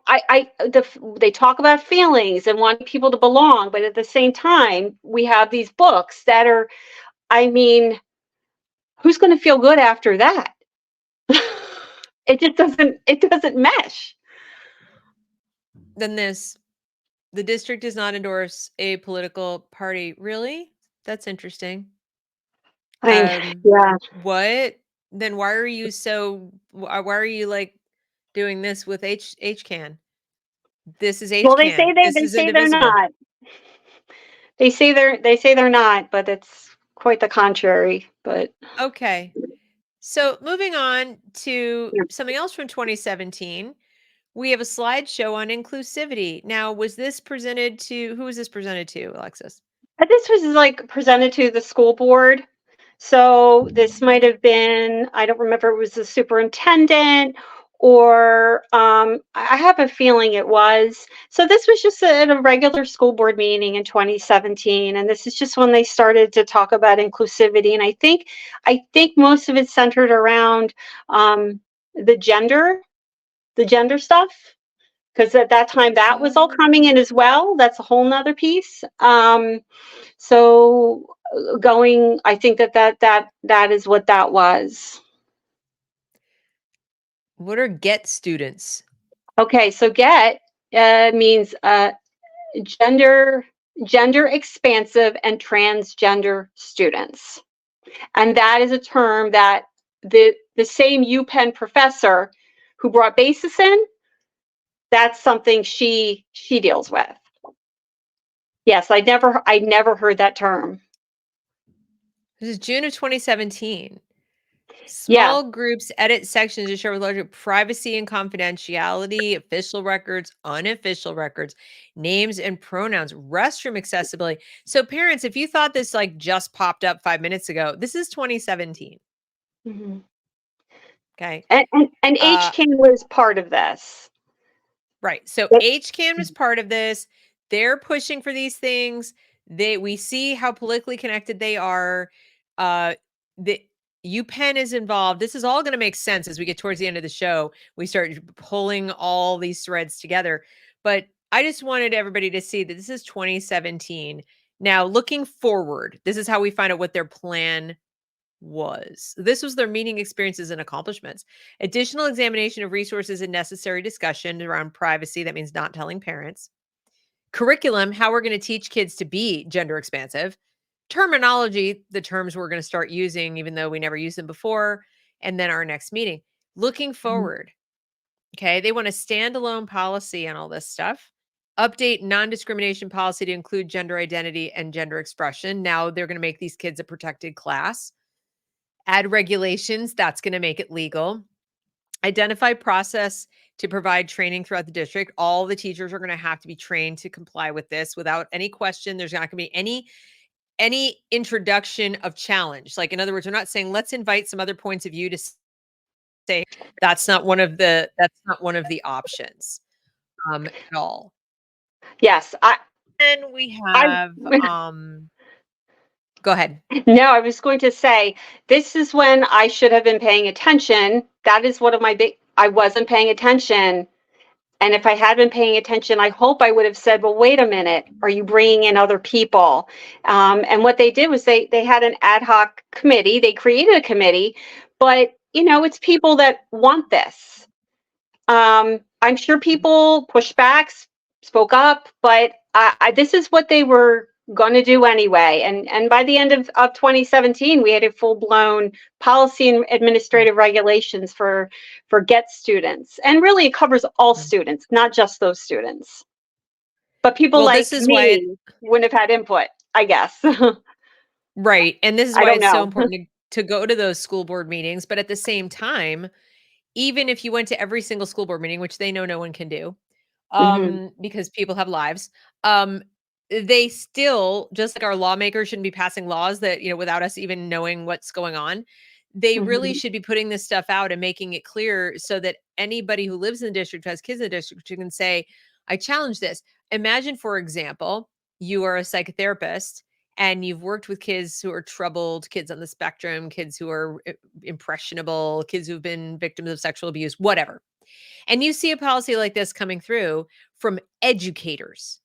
they talk about feelings and wanting people to belong, but at the same time, we have these books that are, I mean, who's going to feel good after that? It doesn't mesh. Then the district does not endorse a political party. Really? That's interesting. Um, Yeah. what? Then why are you why are you like doing this with HCAN? This is Well, they say HCAN. they This they is say they're indivisible. not. They say they're not, but it's quite the contrary. But Okay. So moving on to yeah. something else from 2017, we have a slideshow on inclusivity. Now, was this presented to who was this presented to, Alexis? This was like presented to the school board. So this might have been, I don't remember, it was the superintendent, or I have a feeling it was. So this was just at a regular school board meeting in 2017, and this is just when they started to talk about inclusivity. And I think most of it centered around um, the gender, the gender stuff. because at that time that was all coming in as well. That's a whole nother piece. So going, I think that is what that was. What are GET students? Okay, so GET means gender expansive and transgender students, and that is a term that the same UPenn professor who brought BASIS in, that's something she deals with. Yes, I never heard that term. This is June of 2017. Yeah. Small groups edit sections to share with larger privacy and confidentiality, official records, unofficial records, names and pronouns, restroom accessibility. So parents, if you thought this like just popped up 5 minutes ago, this is 2017. Mm-hmm. Okay. And HCAN was part of this. Right. So HCAN was part of this. They're pushing for these things. We see how politically connected they are. The UPenn is involved. This is all going to make sense as we get towards the end of the show. We start pulling all these threads together. But I just wanted everybody to see that this is 2017. Now, looking forward, this is how we find out what their plan was. This was their meeting experiences and accomplishments. Additional examination of resources and necessary discussion around privacy. That means not telling parents. Curriculum, how we're going to teach kids to be gender expansive. Terminology, the terms we're going to start using, even though we never used them before. And then our next meeting. Looking forward. Okay. They want a standalone policy on all this stuff. Update non-discrimination policy to include gender identity and gender expression. Now they're going to make these kids a protected class. Add regulations, that's going to make it legal. Identify process to provide training throughout the district. All the teachers are going to have to be trained to comply with this without any question. There's not going to be any introduction of challenge. Like, in other words, we're not saying let's invite some other points of view to say that's not one of the options at all. Yes, And we have go ahead. No, I was going to say, this is when I should have been paying attention. That is one of my I wasn't paying attention. And if I had been paying attention, I hope I would have said, well, wait a minute, are you bringing in other people? And what they did was they had an ad hoc committee. They created a committee, but it's people that want this. I'm sure people pushed back, spoke up, but this is what they were going to do anyway. And by the end of 2017, we had a full-blown policy and administrative regulations for GET students. And really, it covers all students, not just those students. But people like me wouldn't have had input, I guess. Right. And this is why it's so important to go to those school board meetings. But at the same time, even if you went to every single school board meeting, which they know no one can do, because people have lives, they still, just like our lawmakers shouldn't be passing laws that, without us even knowing what's going on, they really should be putting this stuff out and making it clear so that anybody who lives in the district, who has kids in the district, you can say, I challenge this. Imagine, for example, you are a psychotherapist and you've worked with kids who are troubled, kids on the spectrum, kids who are impressionable, kids who've been victims of sexual abuse, whatever. And you see a policy like this coming through from educators.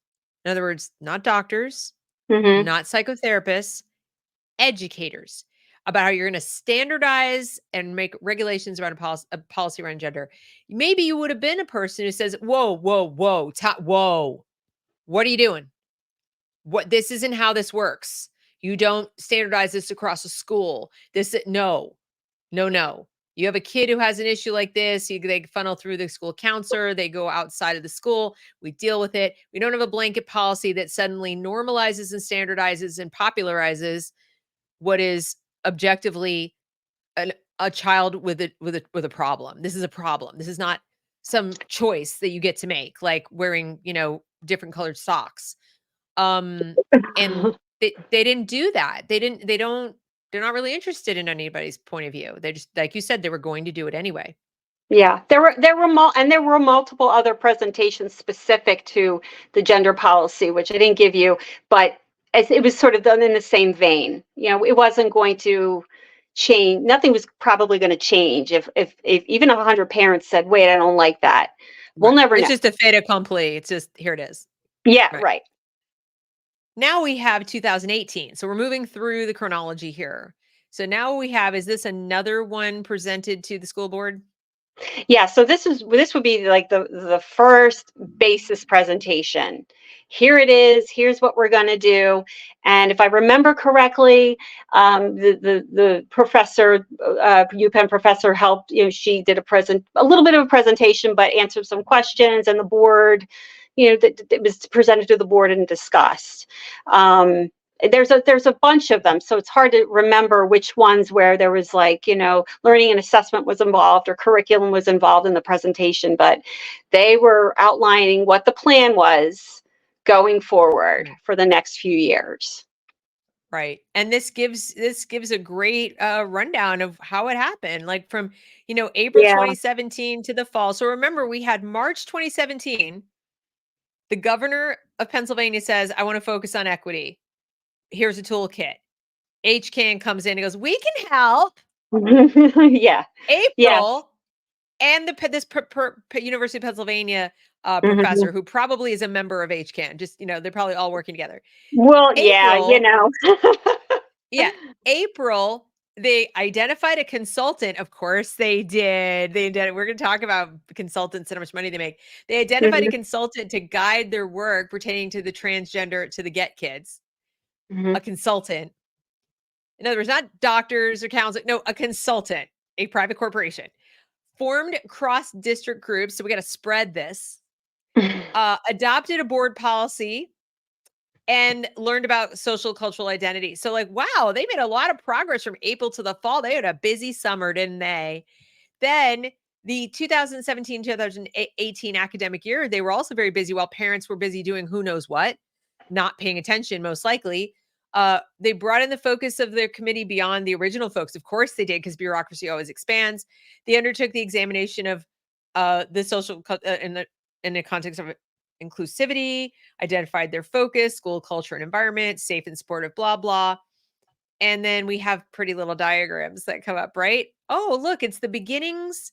In other words, not doctors, not psychotherapists, educators, about how you're going to standardize and make regulations around a policy around gender. Maybe you would have been a person who says, whoa, whoa, what are you doing? This isn't how this works. You don't standardize this across a school. No. You have a kid who has an issue like this. They funnel through the school counselor. They go outside of the school. We deal with it. We don't have a blanket policy that suddenly normalizes and standardizes and popularizes what is objectively a child with a problem. This is a problem. This is not some choice that you get to make, like wearing, different colored socks. And they didn't do that. They're not really interested in anybody's point of view. They just, like you said, they were going to do it anyway. Yeah, there were multiple other presentations specific to the gender policy, which I didn't give you, but it was sort of done in the same vein. It wasn't going to change. Nothing was probably going to change if even 100 parents said, "Wait, I don't like that." We'll never It's know. just a fait accompli. It's just, here it is. Yeah, Right. right. Now we have 2018. So we're moving through the chronology here. So now we have, is this another one presented to the school board? Yeah, so this would be like the first basis presentation. Here it is. Here's what we're going to do. And if I remember correctly, the professor, UPenn professor, helped. She did a little bit of a presentation, but answered some questions, and the board, that was presented to the board and discussed. There's a bunch of them, so it's hard to remember which ones where there was learning and assessment was involved or curriculum was involved in the presentation, but they were outlining what the plan was going forward for the next few years. Right. And this gives a great rundown of how it happened, like from April 2017 to the fall. So remember, we had March 2017. The governor of Pennsylvania says, I want to focus on equity. Here's a toolkit. HCAN comes in and goes, we can help. Yeah. April, and this University of Pennsylvania professor who probably is a member of HCAN. Just, they're probably all working together. Well, April, yeah. April, they identified a consultant. Of course they did. We're going to talk about consultants and how much money they make. They identified a consultant to guide their work pertaining to the transgender, to the Get Kids. A consultant. In other words, not doctors or counselors. No, a consultant, a private corporation. Formed cross-district groups. So we got to spread this. Adopted a board policy and learned about social cultural identity. So wow, they made a lot of progress from April to the fall. They had a busy summer, didn't they? Then the 2017-2018 academic year, they were also very busy while parents were busy doing who knows what, not paying attention, most likely. They brought in the focus of their committee beyond the original focus. Of course they did, because bureaucracy always expands. They undertook the examination of the social in the context of inclusivity, identified their focus, school culture and environment, safe and supportive, blah, blah. And then we have pretty little diagrams that come up, right? Oh, look, it's the beginnings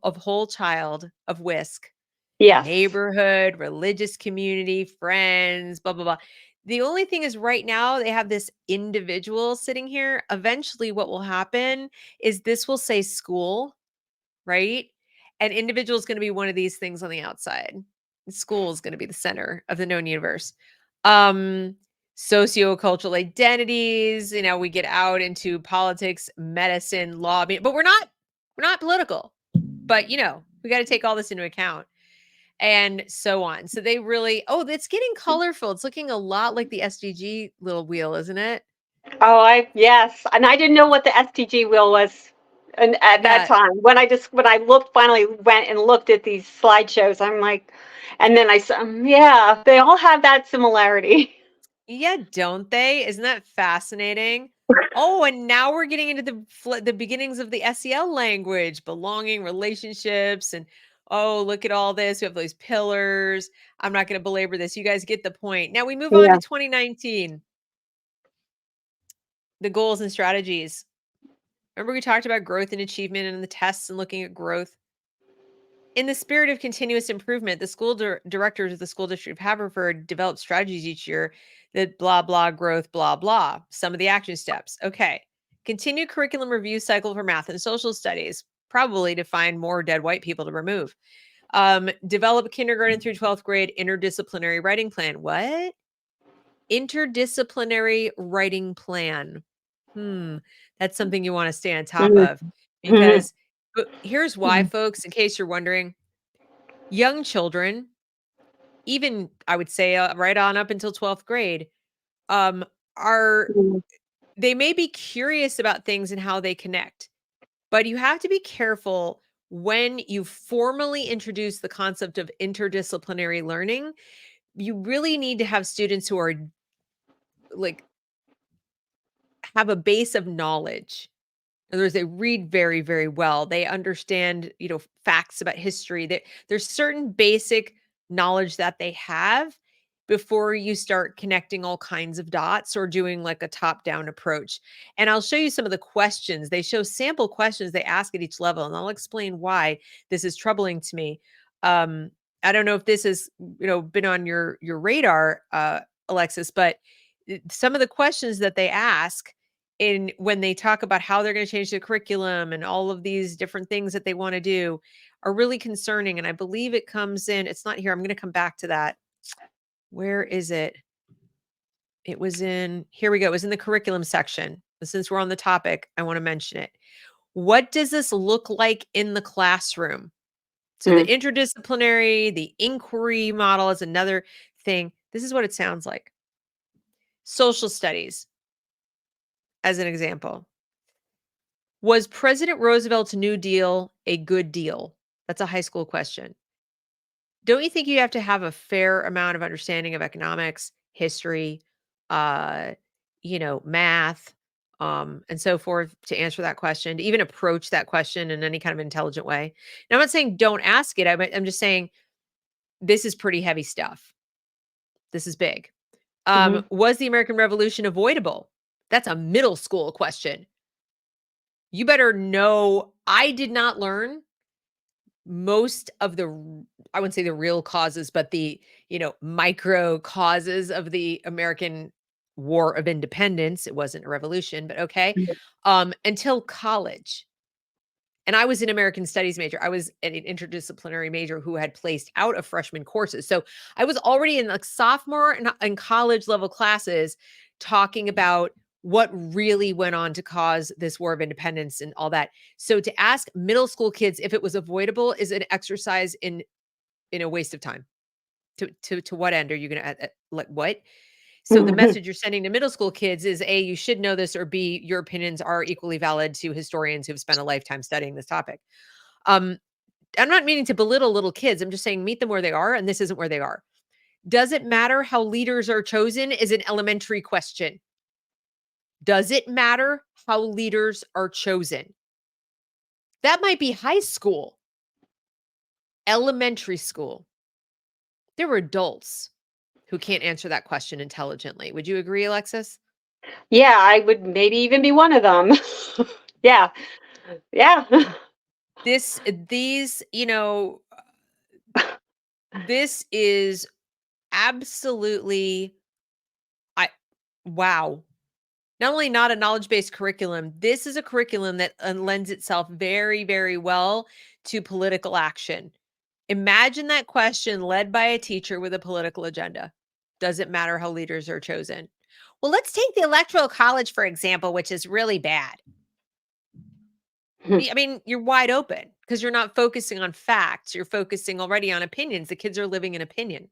of whole child, of WISC. Yes. Neighborhood, religious community, friends, blah, blah, blah. The only thing is right now they have this individual sitting here. Eventually what will happen is this will say school, right? And individual is going to be one of these things on the outside. School is going to be the center of the known universe. Sociocultural identities, we get out into politics, medicine, lobbying, but we're not political. But we got to take all this into account. And so on. So they really, it's getting colorful. It's looking a lot like the SDG little wheel, isn't it? Oh, yes. And I didn't know what the STG wheel was. And at that time, when I finally went and looked at these slideshows, I'm like, and then I saw, yeah, they all have that similarity. Yeah, don't they? Isn't that fascinating? Oh, and now we're getting into the beginnings of the SEL language, belonging, relationships, and look at all this. We have those pillars. I'm not going to belabor this. You guys get the point. Now we move on to 2019. The goals and strategies. Remember we talked about growth and achievement and the tests and looking at growth. In the spirit of continuous improvement, the school directors of the school district of Haverford develop strategies each year that blah, blah, growth, blah, blah. Some of the action steps. Okay. Continue curriculum review cycle for math and social studies, probably to find more dead white people to remove. Develop kindergarten through 12th grade interdisciplinary writing plan. What? Interdisciplinary writing plan. That's something you want to stay on top of, because but here's why, folks, in case you're wondering. Young children, even I would say right on up until 12th grade, are they may be curious about things and how they connect, but you have to be careful when you formally introduce the concept of interdisciplinary learning. You really need to have students who are have a base of knowledge. In other words, they read very, very well. They understand, facts about history. There's certain basic knowledge that they have. before you start connecting all kinds of dots or doing like a top-down approach. And I'll show you some of the questions. They show sample questions they ask at each level, and I'll explain why this is troubling to me. I don't know if this has, been on your radar, Alexis, but some of the questions that they ask in when they talk about how they're going to change the curriculum and all of these different things that they want to do are really concerning. And I believe it comes in, it's not here. I'm going to come back to that. Where is it? It was in, here we go. It was in the curriculum section. Since we're on the topic, I want to mention it. What does this look like in the classroom? So the interdisciplinary, the inquiry model is another thing. This is what it sounds like. Social studies, as an example. Was President Roosevelt's New Deal a good deal? That's a high school question. Don't you think you have to have a fair amount of understanding of economics, history, uh, math, and so forth to answer that question, to even approach that question in any kind of intelligent way? Now, I'm not saying don't ask it. I'm just saying this is pretty heavy stuff. This is big. Was the American Revolution avoidable? That's a middle school question. You better know I did not learn most of the, I wouldn't say the real causes, but the, micro causes of the American War of Independence. It wasn't a revolution, but okay. Until college. And I was an American Studies major. I was an interdisciplinary major who had placed out of freshman courses. So I was already in like sophomore and college level classes talking about what really went on to cause this War of Independence and all that. So to ask middle school kids if it was avoidable is an exercise in a waste of time. To what end are you going to like what? So the message you're sending to middle school kids is A, you should know this, or B, your opinions are equally valid to historians who've spent a lifetime studying this topic. I'm not meaning to belittle little kids. I'm just saying meet them where they are, and this isn't where they are. Does it matter how leaders are chosen is an elementary question. Does it matter how leaders are chosen? That might be high school. Elementary school. There were adults who can't answer that question intelligently. Would you agree, Alexis? Yeah, I would maybe even be one of them. Yeah. Yeah. These, this is absolutely, wow. Not only not a knowledge-based curriculum, this is a curriculum that lends itself very, very well to political action. Imagine that question led by a teacher with a political agenda. Does it matter how leaders are chosen? Well, let's take the Electoral College, for example, which is really bad. I mean, you're wide open because you're not focusing on facts. You're focusing already on opinions. The kids are living in opinion.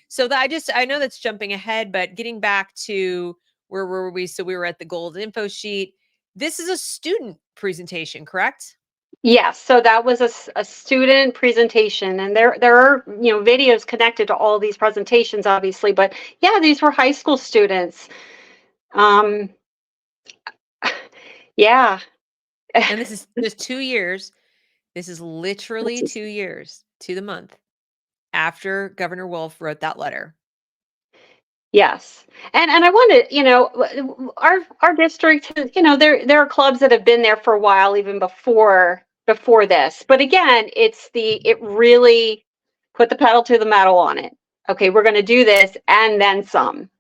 So I know that's jumping ahead, but getting back to where were we? So we were at the gold info sheet. This is a student presentation, correct? Yes, so that was a student presentation, and there are videos connected to all these presentations, obviously, but yeah, these were high school students. Um, yeah. And this is just 2 years. This is literally 2 years to the month after Governor Wolf wrote that letter. Yes. And I want to, our district, there are clubs that have been there for a while, even before this. But again, it really put the pedal to the metal on it. Okay, we're going to do this and then some.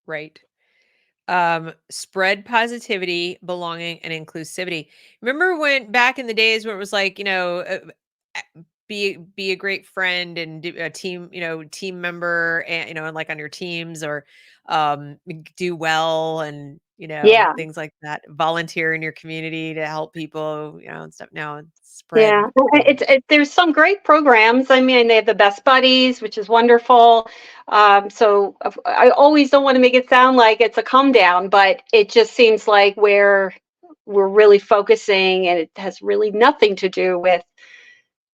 Right. Spread positivity, belonging, and inclusivity. Remember when back in the days when it was like, be a great friend and do a team, team member, and and like on your teams, or do well, and Yeah. things like that. Volunteer in your community to help people, and stuff. Now spread. Yeah, there's some great programs. I mean, they have the Best Buddies, which is wonderful. So I always don't want to make it sound like it's a come down, but it just seems like we're really focusing, and it has really nothing to do with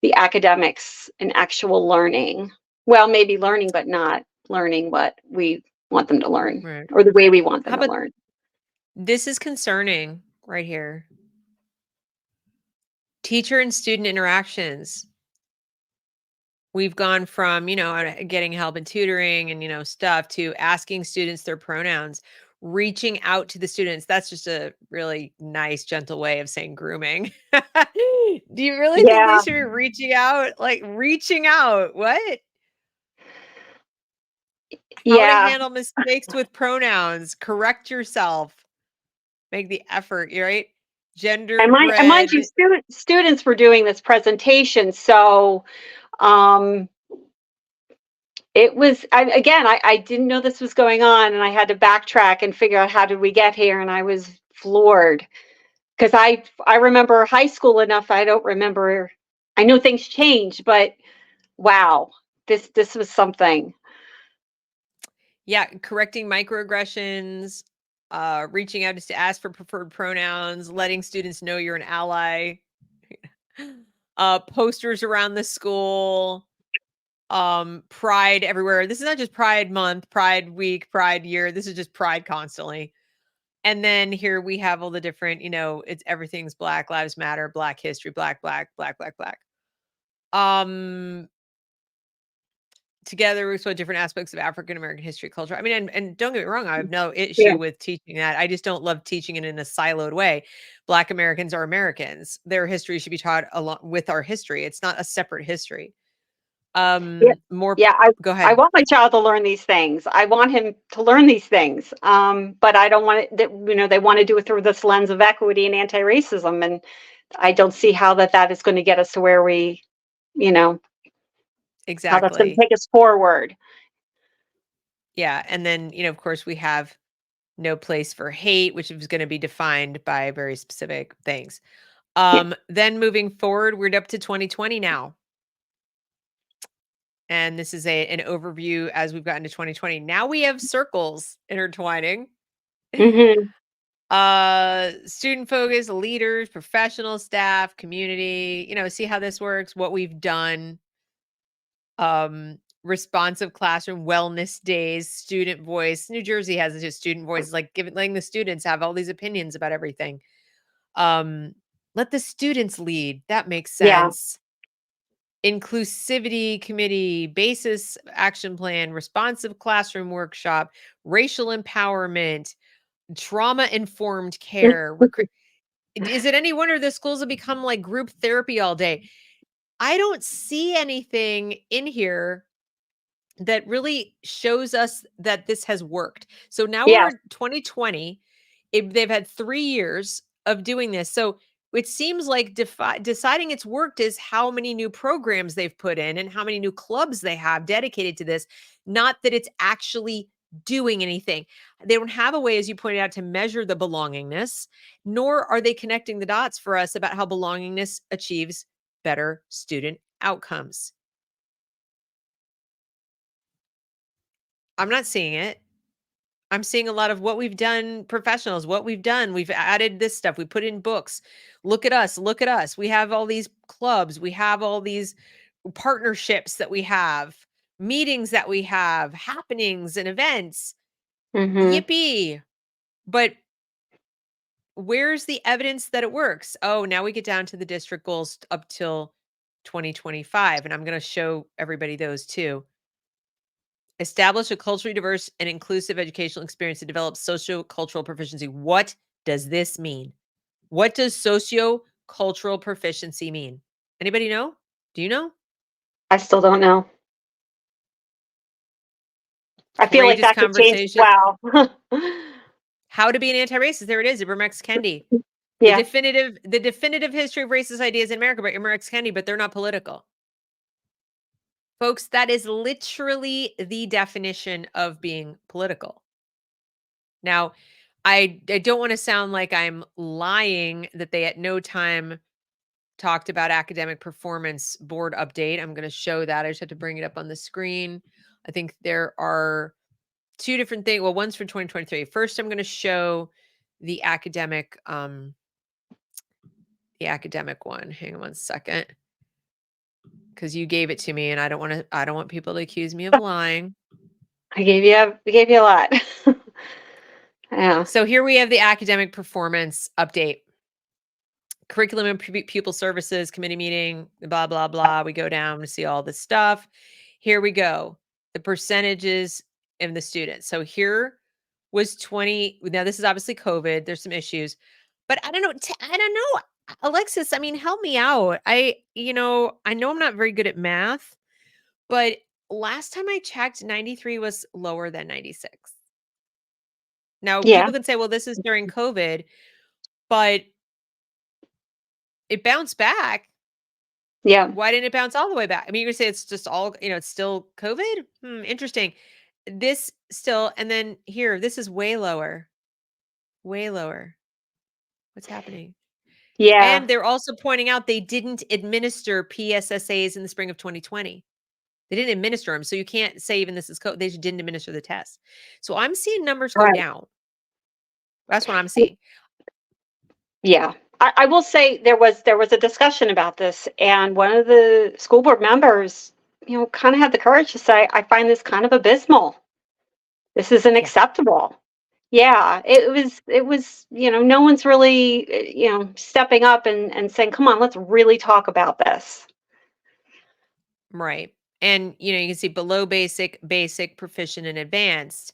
the academics and actual learning. Well, maybe learning, but not learning what we want them to learn, Right. or the way we want How them to about learn. this is concerning right here. Teacher and student interactions. We've gone from, getting help and tutoring and, stuff to asking students their pronouns, reaching out to the students. That's just a really nice, gentle way of saying grooming. Do you really think they Yeah. should be reaching out? Like reaching out? What? How to Yeah. handle mistakes with pronouns, correct yourself, make the effort, right? And mind you, Genderbread. students were doing this presentation, so um, it was. I didn't know this was going on, and I had to backtrack and figure out how did we get here, and I was floored because I remember high school enough. I don't remember. I know things changed, but wow, this was something. Yeah, correcting microaggressions, reaching out to ask for preferred pronouns, letting students know you're an ally, posters around the school, pride everywhere. This is not just Pride Month, Pride Week, Pride Year. This is just pride constantly. And then here we have all the different, it's everything's Black Lives Matter, Black History, Black, Black, Black, Black, Black. Together we explore different aspects of African American history, culture. I mean, and don't get me wrong, I have no Yeah. issue with teaching that. I just don't love teaching it in a siloed way. Black Americans are Americans. Their history should be taught along with our history. It's not a separate history. Yeah. More. Yeah, Go I ahead. want my child to learn these things. I want him to learn these things. But I don't want it that, they want to do it through this lens of equity and anti-racism. And I don't see how that is going to get us to where we, you know, how that's going to Exactly. take us forward. Yeah, and then of course we have no place for hate, which is going to be defined by very specific things. Yeah. Then moving forward, we're up to 2020 now. And this is an overview as we've gotten to 2020. Now we have circles intertwining. Hmm. Student focus, leaders, professional staff, community, see how this works, what we've done. Responsive classroom, wellness days, student voice. New Jersey has just student voice, like letting the students have all these opinions about everything. Let the students lead. That makes Yeah. sense. Inclusivity committee, basis action plan, responsive classroom workshop, racial empowerment, trauma informed care. Is it any wonder the schools have become like group therapy all day? I don't see anything in here that really shows us that this has worked. So now we're Yes. in 2020. They've had 3 years of doing this. So it seems like deciding it's worked is how many new programs they've put in and how many new clubs they have dedicated to this, not that it's actually doing anything. They don't have a way, as you pointed out, to measure the belongingness, nor are they connecting the dots for us about how belongingness achieves better student outcomes. I'm not seeing it. I'm seeing a lot of what we've done, professionals, what we've done. We've added this stuff. We put in books. Look at us. Look at us. We have all these clubs. We have all these partnerships that we have, meetings that we have, happenings and events. Hmm. Yippee. But where's the evidence that it works? Oh, now we get down to the district goals up till 2025. And I'm going to show everybody those too. Establish a culturally diverse and inclusive educational experience to develop socio-cultural proficiency. What does this mean? What does socio-cultural proficiency mean? Anybody know? Do you know? I still don't know. I feel like Courageous that could change. conversation. Wow. How to be an anti-racist. There it is. Ibram X. Kendi. The Yeah. definitive history of racist ideas in America by Ibram X. Kendi, but they're not political. Folks, that is literally the definition of being political. Now, I don't want to sound like I'm lying that they at no time talked about academic performance board update. I'm going to show that. I just had to bring it up on the screen. I think there are two different things. Well, one's for 2023. First, I'm going to show the academic one. Hang on one second. Cuz you gave it to me and I don't want people to accuse me of lying. I gave you a lot. Yeah. So here we have the academic performance update. curriculum and pupil services committee meeting, blah, blah, blah. We go down to see all this stuff. Here we go. The percentages of the students. So here was 20. Now, this is obviously COVID. There's some issues, but I don't know. I don't know. Alexis, I mean, help me out. I know I'm not very good at math, but last time I checked, 93 was lower than 96. Now, Yeah. people can say, well, this is during COVID, but it bounced back. Yeah. Why didn't it bounce all the way back? I mean, you're gonna say it's just all, it's still COVID? Interesting. This still, and then here, this is way lower. Way lower. What's happening? Yeah. And they're also pointing out they didn't administer PSSAs in the spring of 2020. They didn't administer them. So you can't say even this is COVID. They just didn't administer the test. So I'm seeing numbers go Right. down. That's what I'm seeing. Yeah. I will say there was a discussion about this, and one of the school board members, kind of had the courage to say, I find this kind of abysmal. This isn't Yeah. acceptable. Yeah, it was, no one's really, stepping up and saying, come on, let's really talk about this. Right. And you can see below basic, proficient, and advanced.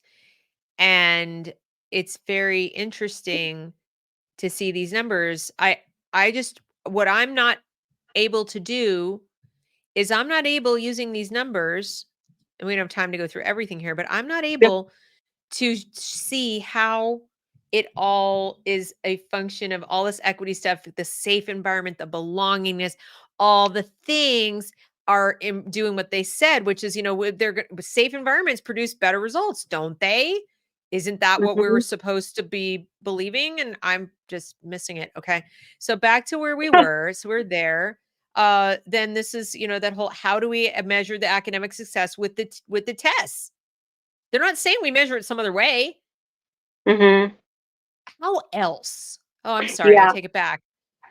And it's very interesting to see these numbers. I just, what I'm not able to do is I'm not able, using these numbers, and we don't have time to go through everything here, but I'm not Yep. able to see how it all is a function of all this equity stuff, the safe environment, the belongingness, all the things are doing what they said, which is, they're safe environments produce better results, don't they? Isn't that what we were Mhm. supposed to be believing? And I'm just missing it. Okay. So back to where we were. So we're there. Then this is, that whole, how do we measure the academic success with the tests? They're not saying we measure it some other way. Mhm. How else? Oh, I'm sorry. I Yeah. take it back.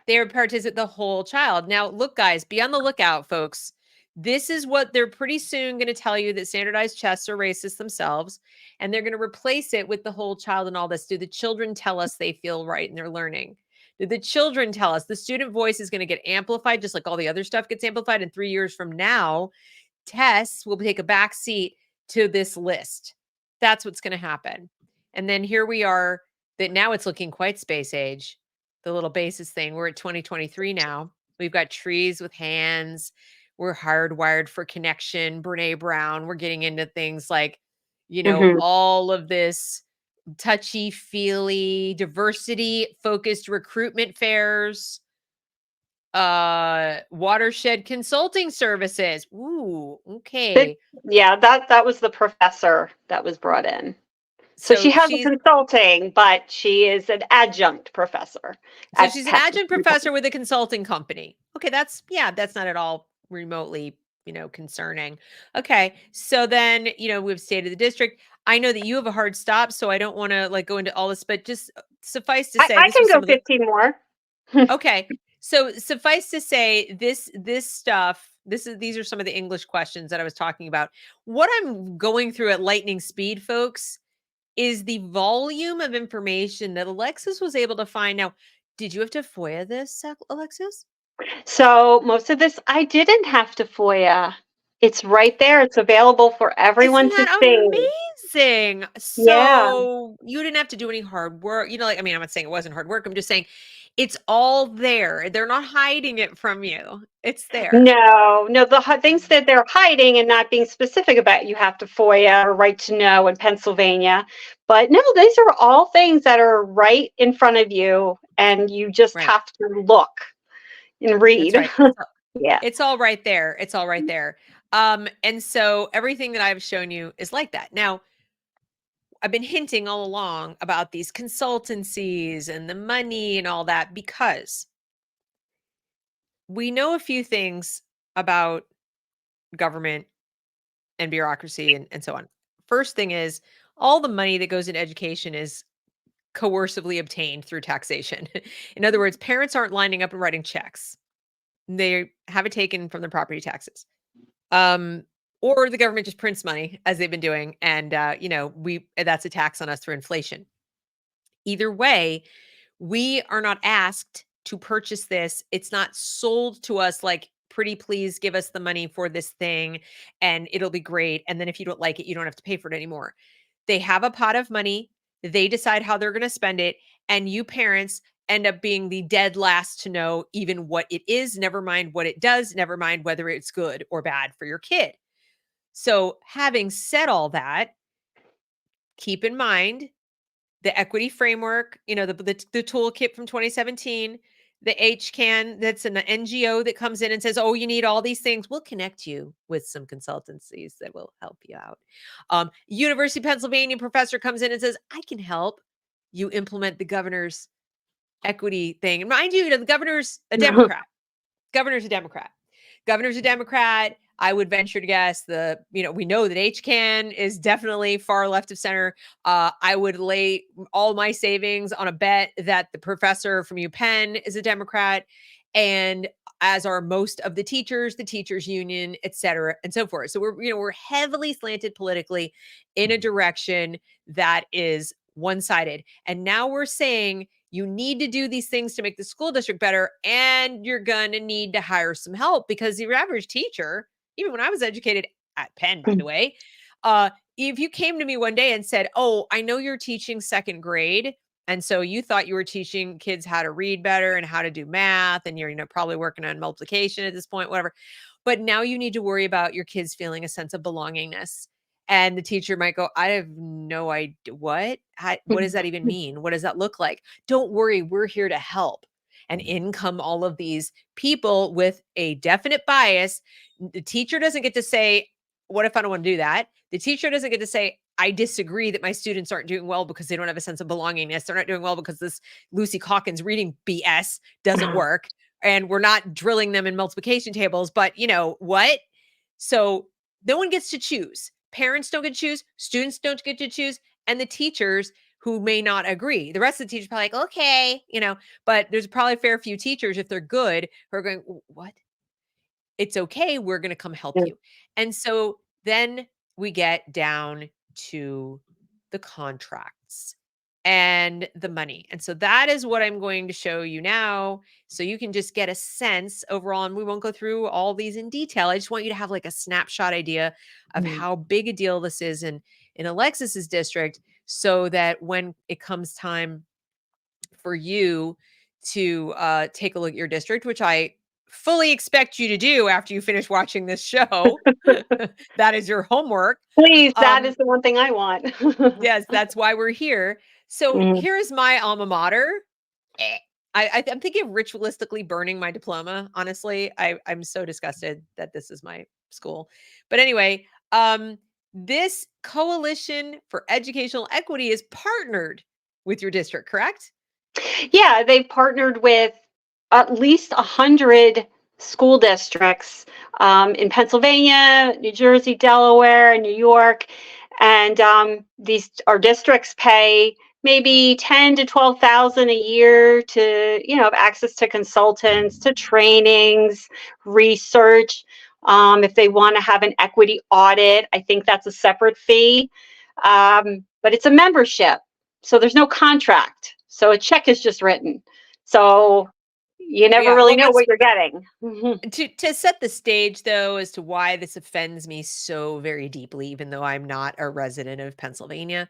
They participate the whole child. Now, look, guys, be on the lookout, folks. This is what they're pretty soon going to tell you, that standardized tests are racist themselves, and they're going to replace it with the whole child and all this. Do the children tell us they feel right and they're learning? Do the children tell us? The student voice is going to get amplified, just like all the other stuff gets amplified. And 3 years from now, tests will take a back seat to this list. That's what's going to happen. And then here we are, that now it's looking quite space age, the little basis thing. We're at 2023 now. We've got trees with hands. We're hardwired for connection. Brene Brown. We're getting into things like, Mhm. all of this touchy feely, diversity focused recruitment fairs, watershed consulting services. Ooh, But, okay. yeah, that was the professor that was brought in. So she So has a she's consulting, but she is an adjunct professor so at she's an Penn. adjunct professor with a consulting company. Okay, that's not at all remotely, concerning. Okay. So then, we've stayed the district. I know that you have a hard stop, so I don't want to like go into all this, but just suffice to say, I this can was go some of the 15 more. okay. So suffice to say, this stuff, these are some of the English questions that I was talking about. What I'm going through at lightning speed, folks, is the volume of information that Alexis was able to find. Now, did you have to FOIA this, Alexis? So most of this I didn't have to FOIA. It's right there. It's available for everyone Isn't to that see. amazing? Yeah. So you didn't have to do any hard work. Like, I mean, I'm not saying it wasn't hard work. I'm just saying it's all there. They're not hiding it from you. It's there. No, the things that they're hiding and not being specific about, you have to FOIA or right to know in Pennsylvania. But no, these are all things that are right in front of you, and you just Right. have to look and That's read. right. Yeah. It's all right there. It's all right there. And so everything that I've shown you is like that. Now, I've been hinting all along about these consultancies and the money and all that, because we know a few things about government and bureaucracy and so on. First thing is, all the money that goes into education is coercively obtained through taxation. In other words, parents aren't lining up and writing checks. They have it taken from their property taxes. Um, or the government just prints money, as they've been doing, and that's a tax on us through inflation. Either way, we are not asked to purchase this. It's not sold to us like, pretty please give us the money for this thing and it'll be great. And then if you don't like it, you don't have to pay for it anymore. They have a pot of money. They decide how they're going to spend it. And you parents end up being the dead last to know even what it is, never mind what it does, never mind whether it's good or bad for your kid. So having said all that, keep in mind the equity framework, the toolkit from 2017, the HCAN, that's an NGO that comes in and says, oh, you need all these things. We'll connect you with some consultancies that will help you out. University of Pennsylvania professor comes in and says, I can help you implement the governor's equity thing. And mind you, the governor's a Democrat. Governor's a Democrat. Governor's a Democrat. I would venture to guess we know that HCAN is definitely far left of center. I would lay all my savings on a bet that the professor from UPenn is a Democrat, and as are most of the teachers union, et cetera, and so forth. So we're heavily slanted politically in a direction that is one-sided. And now we're saying you need to do these things to make the school district better, and you're going to need to hire some help, because your average teacher, even when I was educated at Penn, by the way, if you came to me one day and said, oh, I know you're teaching second grade, and so you thought you were teaching kids how to read better and how to do math, and you're probably working on multiplication at this point, whatever, but now you need to worry about your kids feeling a sense of belongingness. And the teacher might go, I have no idea. What does that even mean? What does that look like? Don't worry, we're here to help. And in come all of these people with a definite bias. The teacher doesn't get to say, what if I don't want to do that? The teacher doesn't get to say, I disagree that my students aren't doing well because they don't have a sense of belongingness. They're not doing well because this Lucy Calkins reading BS doesn't work. And we're not drilling them in multiplication tables, but what? So no one gets to choose. Parents don't get to choose. Students don't get to choose. And the teachers who may not agree. The rest of the teachers are probably like, okay, but there's probably a fair few teachers, if they're good, who are going, what? It's okay. We're going to come help you. And so then we get down to the contracts and the money. And so that is what I'm going to show you now, so you can just get a sense overall. And we won't go through all these in detail. I just want you to have like a snapshot idea of how big a deal this is in Alexis's district, so that when it comes time for you to take a look at your district, which I fully expect you to do after you finish watching this show. That is your homework. Please, that is the one thing I want. Yes, that's why we're here. So here is my alma mater. I'm thinking of ritualistically burning my diploma. Honestly, I'm so disgusted that this is my school. But anyway, this Coalition for Educational Equity is partnered with your district, correct? Yeah, they've partnered with at least 100 school districts in Pennsylvania, New Jersey, Delaware, and New York. And our districts pay maybe 10 to 12,000 a year to, have access to consultants, to trainings, research. If they want to have an equity audit, I think that's a separate fee. But it's a membership, so there's no contract. So a check is just written. So you never really know what you're getting. To set the stage, though, as to why this offends me so very deeply, even though I'm not a resident of Pennsylvania,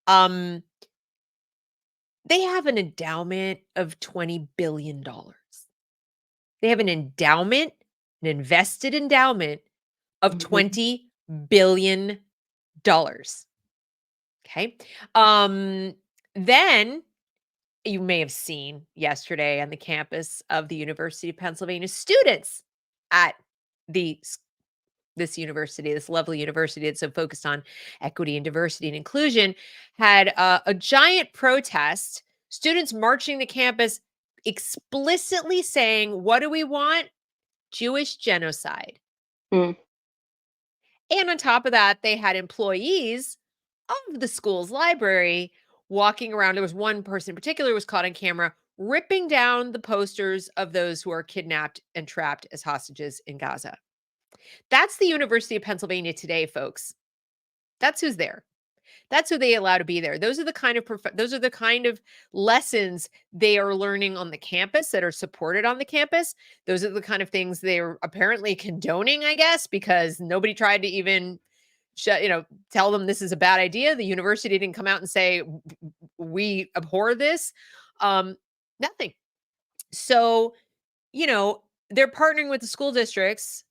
they have an endowment of $20 billion. They have an endowment, an invested endowment of $20 billion. Okay. Then you may have seen yesterday on the campus of the University of Pennsylvania, students at this university, this lovely university that's so focused on equity and diversity and inclusion, had a giant protest, students marching the campus explicitly saying, what do we want? Jewish genocide. And on top of that, they had employees of the school's library walking around. There was one person in particular who was caught on camera ripping down the posters of those who are kidnapped and trapped as hostages in Gaza. That's the University of Pennsylvania today, folks. That's who's there. That's who they allow to be there. Those are the kind of lessons they are learning on the campus that are supported on the campus. Those are the kind of things they're apparently condoning, I guess, because nobody tried to even tell them this is a bad idea. The university didn't come out and say we abhor this. Nothing. So, they're partnering with the school districts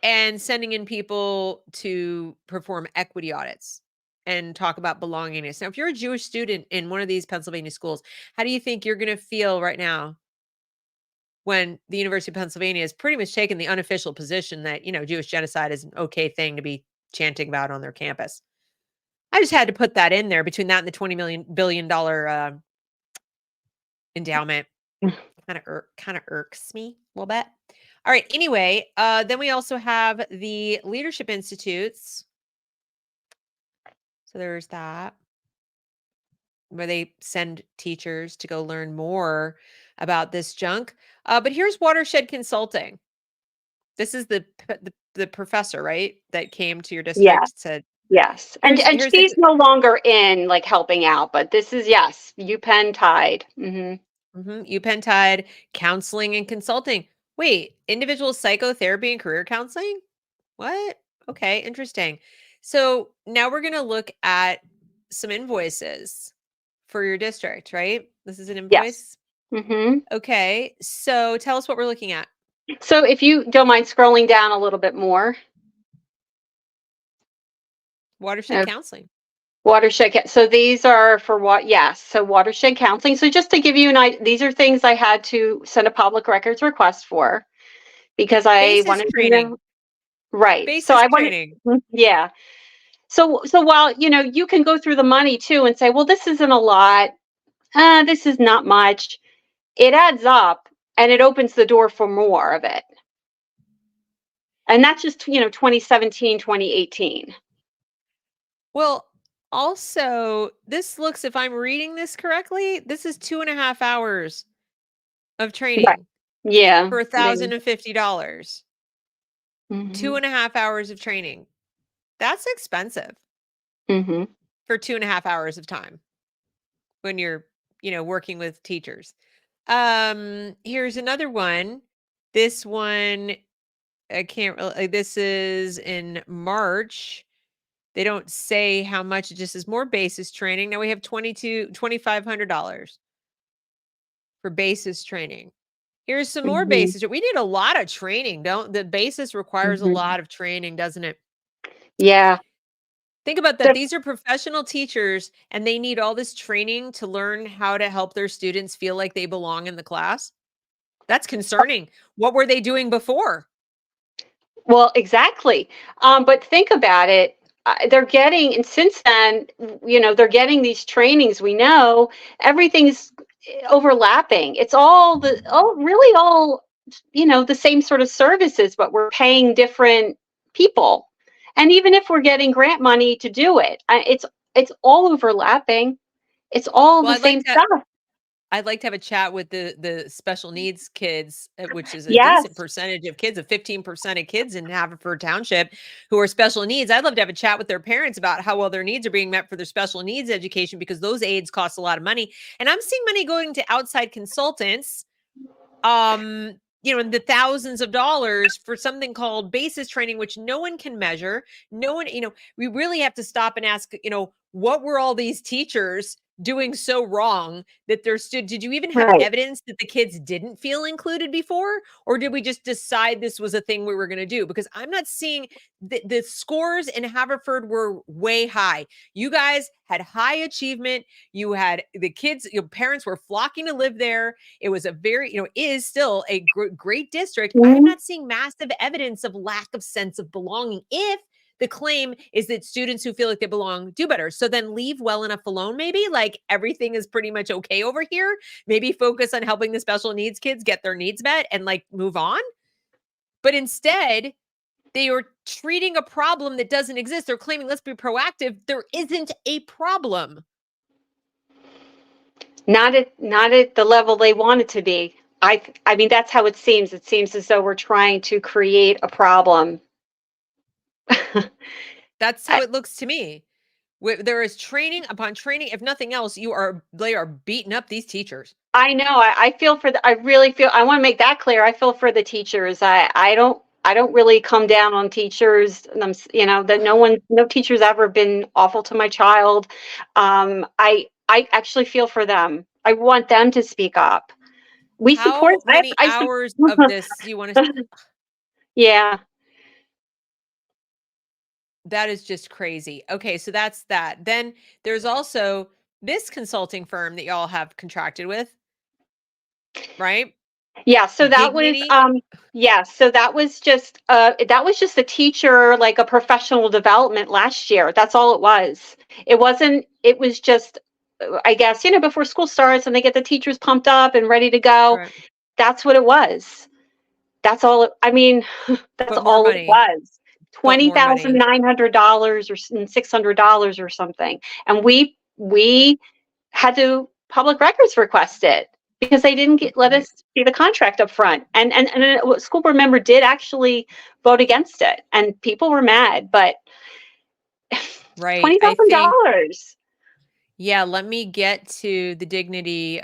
and sending in people to perform equity audits and talk about belongingness. Now, if you're a Jewish student in one of these Pennsylvania schools, how do you think you're going to feel right now when the University of Pennsylvania has pretty much taken the unofficial position that, Jewish genocide is an okay thing to be chanting about on their campus? I just had to put that in there between that and the $20 billion endowment. Kind of irks me a little bit. All right. Anyway, then we also have the leadership institutes. So there's that, where they send teachers to go learn more about this junk. But here's Watershed Consulting. This is the professor, right, that came to your district, said, Yes. And here's she's no longer in like helping out, but this is, yes, UPenn tied. UPenn tied counseling and consulting. Wait, individual psychotherapy and career counseling? What? Okay, interesting. So now we're going to look at some invoices for your district, right? This is an invoice? Yes. Okay, so tell us what we're looking at. So if you don't mind scrolling down a little bit more. Watershed counseling. Watershed. So these are for what? Yes. So watershed counseling. So just to give you an idea, these are things I had to send a public records request for because I wanted to know. Right. Basis so I wanted. training. Yeah. So while you can go through the money too and say, well, this isn't a lot. This is not much. It adds up and it opens the door for more of it. And that's just 2017, 2018. Well, also, this looks, if I'm reading this correctly, this is 2.5 hours of training. Right. Yeah. For $1,050. 2.5 hours of training. That's expensive. For 2.5 hours of time when you're, working with teachers. Here's another one. This one, I can't really, this is in March. They don't say how much. It just is more basis training. Now we have $2,500 for basis training. Here's some more basis. We need a lot of training. The basis requires a lot of training, doesn't it? Yeah. Think about that. These are professional teachers and they need all this training to learn how to help their students feel like they belong in the class. That's concerning. What were they doing before? Well, exactly. But think about it. They're getting, and since then, they're getting these trainings. We know everything's overlapping. It's all really all, the same sort of services, but we're paying different people. And even if we're getting grant money to do it, it's all overlapping. It's all the same stuff. I'd like to have a chat with the special needs kids, which is a Yes. decent percentage of kids, of 15% of kids in Haverford Township who are special needs. I'd love to have a chat with their parents about how well their needs are being met for their special needs education, because those aids cost a lot of money. And I'm seeing money going to outside consultants, in the thousands of dollars for something called basis training, which no one can measure. No one, we really have to stop and ask, what were all these teachers doing so wrong that did you even have evidence that the kids didn't feel included before? Or did we just decide this was a thing we were going to do? Because I'm not seeing the scores in Haverford were way high. You guys had high achievement. You had the kids, your parents were flocking to live there. It was a very, is still a great district. I am not seeing massive evidence of lack of sense of belonging. If the claim is that students who feel like they belong do better. So then leave well enough alone, maybe, like everything is pretty much okay over here. Maybe focus on helping the special needs kids get their needs met and like move on. But instead, they are treating a problem that doesn't exist. They're claiming, let's be proactive. There isn't a problem. Not at the level they want it to be. I mean, that's how it seems. It seems as though we're trying to create a problem. That's how it looks to me. There is training upon training. If nothing else, they are beating up these teachers. I know. I feel for I really feel. I want to make that clear. I feel for the teachers. I don't really come down on teachers. That no teacher's ever been awful to my child. I actually feel for them. I want them to speak up. We support. How many hours of this you want to? Yeah. That is just crazy. Okay, so that's that. Then there's also this consulting firm that y'all have contracted with, right? Yeah, so that was Dignity. so that was just a teacher, like a professional development last year. That's all it was. It was just I guess, before school starts and they get the teachers pumped up and ready to go. Right. That's what it was. That's all that's But more all it money. was. But more money. $20,900 or $600 or something. And we had to public records request it because they didn't let Right. us see the contract up front. And a school board member did actually vote against it, and people were mad. But Right. I think, $20,000. yeah, let me get to the dignity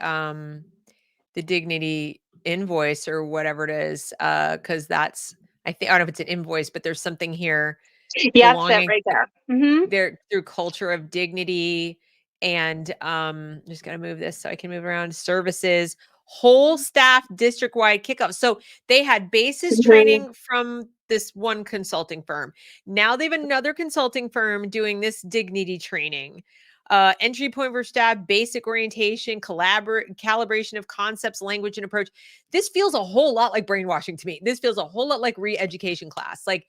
invoice or whatever it is. Because that's, I don't know if it's an invoice, but there's something here Yeah, it's that belonging right there. Mm-hmm. there through culture of dignity. And just gotta move this so I can move around. Services, whole staff district-wide kickoff. So they had basis Mm-hmm. training from this one consulting firm. Now they have another consulting firm doing this dignity training. Entry point for staff, basic orientation, calibration of concepts, language, and approach. This feels a whole lot like brainwashing to me. This feels a whole lot like re-education class. Like,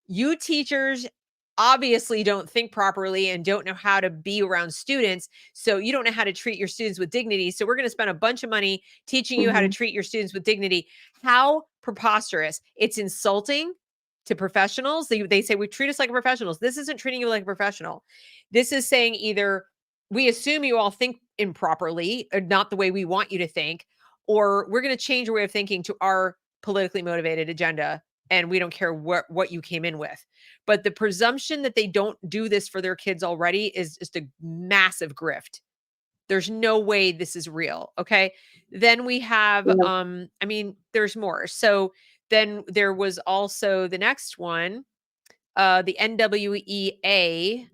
you teachers obviously don't think properly and don't know how to be around students. So you don't know how to treat your students with dignity. So we're going to spend a bunch of money teaching you how to Mm-hmm. treat your students with dignity. How preposterous. It's insulting to professionals. They say, we treat us like professionals. This isn't treating you like a professional. This is saying either we assume you all think improperly or not the way we want you to think, or we're going to change your way of thinking to our politically motivated agenda, and we don't care what you came in with. But the presumption that they don't do this for their kids already is just a massive grift. There's no way this is real. Okay. Then we have, Yeah. there's more. So then there was also the next one, the NWEA.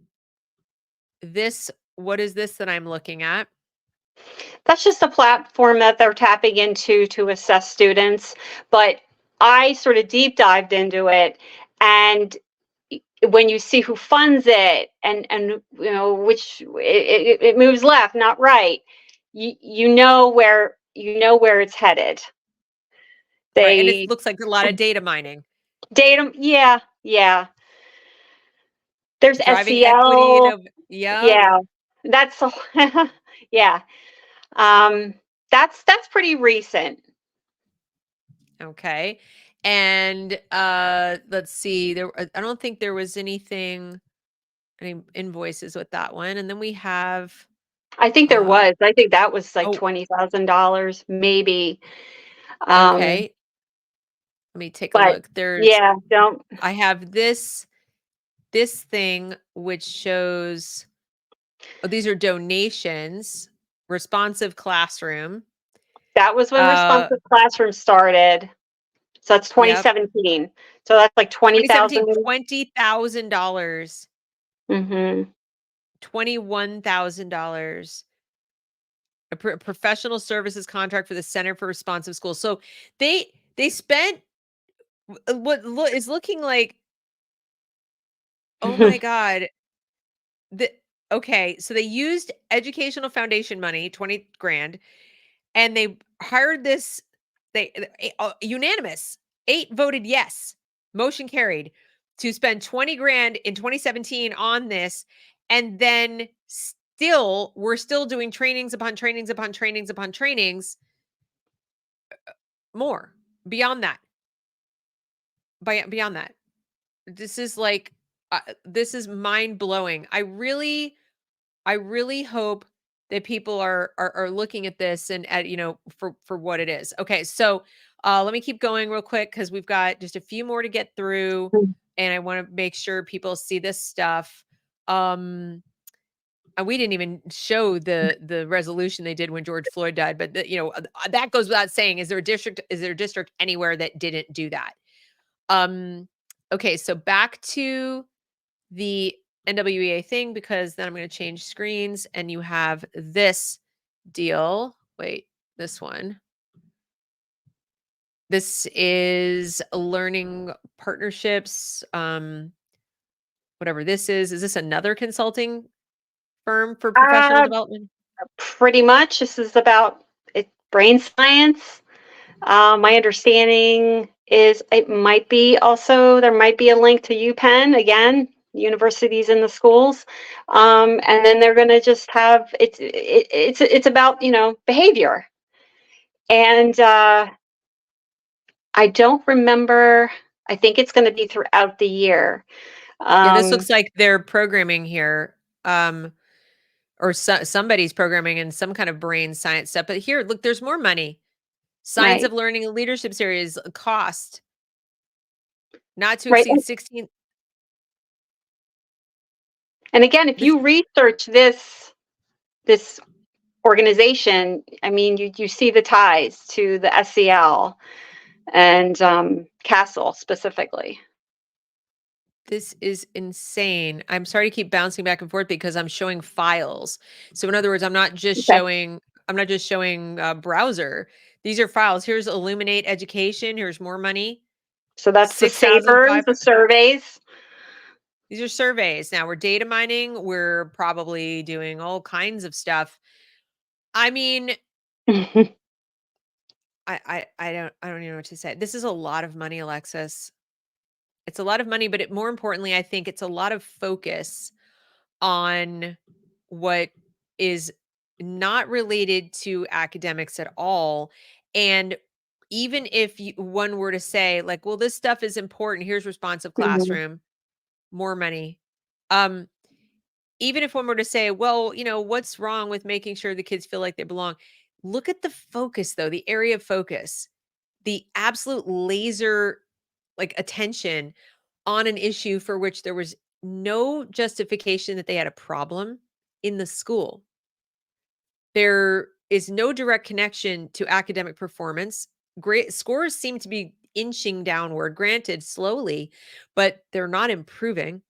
What is this that I'm looking at? That's just a platform that they're tapping into to assess students. But I sort of deep dived into it, and when you see who funds it, and which it moves left, not right, you know where it's headed. Right. And it They looks like a lot of data mining, data, yeah. There's driving equity. SEL, Yeah. yeah. That's yeah. That's pretty recent. Okay. And let's see. I don't think there was any invoices with that one. And then we have I think there uh was. I think that was like oh, $20,000, maybe. Um, okay. Let me take a but look. There's yeah, don't. I have this thing which shows, these are donations, responsive classroom. That was when Uh Responsive Classroom started. So that's yep. 2017. So that's like 2017, 20,000. $20,000, Mm-hmm. $21,000. A professional services contract for the Center for Responsive Schools. So they spent what is looking like, oh my God. Okay, so they used educational foundation money, 20 grand, and they hired this, unanimous, 8 voted yes, motion carried, to spend 20 grand in 2017 on this. And then we're still doing trainings upon trainings upon trainings upon trainings, more beyond that, beyond that. This is like, this is mind blowing. I really hope that people are looking at this and at, for what it is. Okay, so let me keep going real quick because we've got just a few more to get through, and I want to make sure people see this stuff. Um, we didn't even show the resolution they did when George Floyd died, but that goes without saying. Is there a district anywhere that didn't do that? Okay, so back to the NWEA thing, because then I'm going to change screens and you have this deal. Wait, this one. This is learning partnerships. Whatever this is this another consulting firm for professional Uh, development? Pretty much. This is about brain science. My understanding is it might be also, there might be a link to UPenn, again, universities in the schools. And then they're going to just have, it's about, behavior. And I don't remember, I think it's going to be throughout the year. Yeah, this looks like they're programming here. Or somebody's programming in some kind of brain science stuff. But here, look, there's more money. Science Right. of learning and leadership series, cost not to Right. exceed 16. And again, if This you research this organization, I mean, you see the ties to the SEL and Castle specifically. this is insane. I'm sorry to keep bouncing back and forth because I'm showing files. So in other words, I'm not just Okay. showing browser. These are files. Here's Illuminate Education. Here's more money. So that's the savers, 6,005. the surveys. These are surveys. Now we're data mining. We're probably doing all kinds of stuff. I mean, I don't even know what to say. This is a lot of money, Alexis. It's a lot of money, but more importantly, I think it's a lot of focus on what is not related to academics at all. And even if one were to say, like, well, this stuff is important, here's responsive Mhm. classroom, more money. Um, Even if one were to say, well, what's wrong with making sure the kids feel like they belong? Look at the focus, though, the area of focus, the absolute laser like attention on an issue for which there was no justification that they had a problem in the school. There is no direct connection to academic performance. Great scores seem to be inching downward, granted slowly, but they're not improving.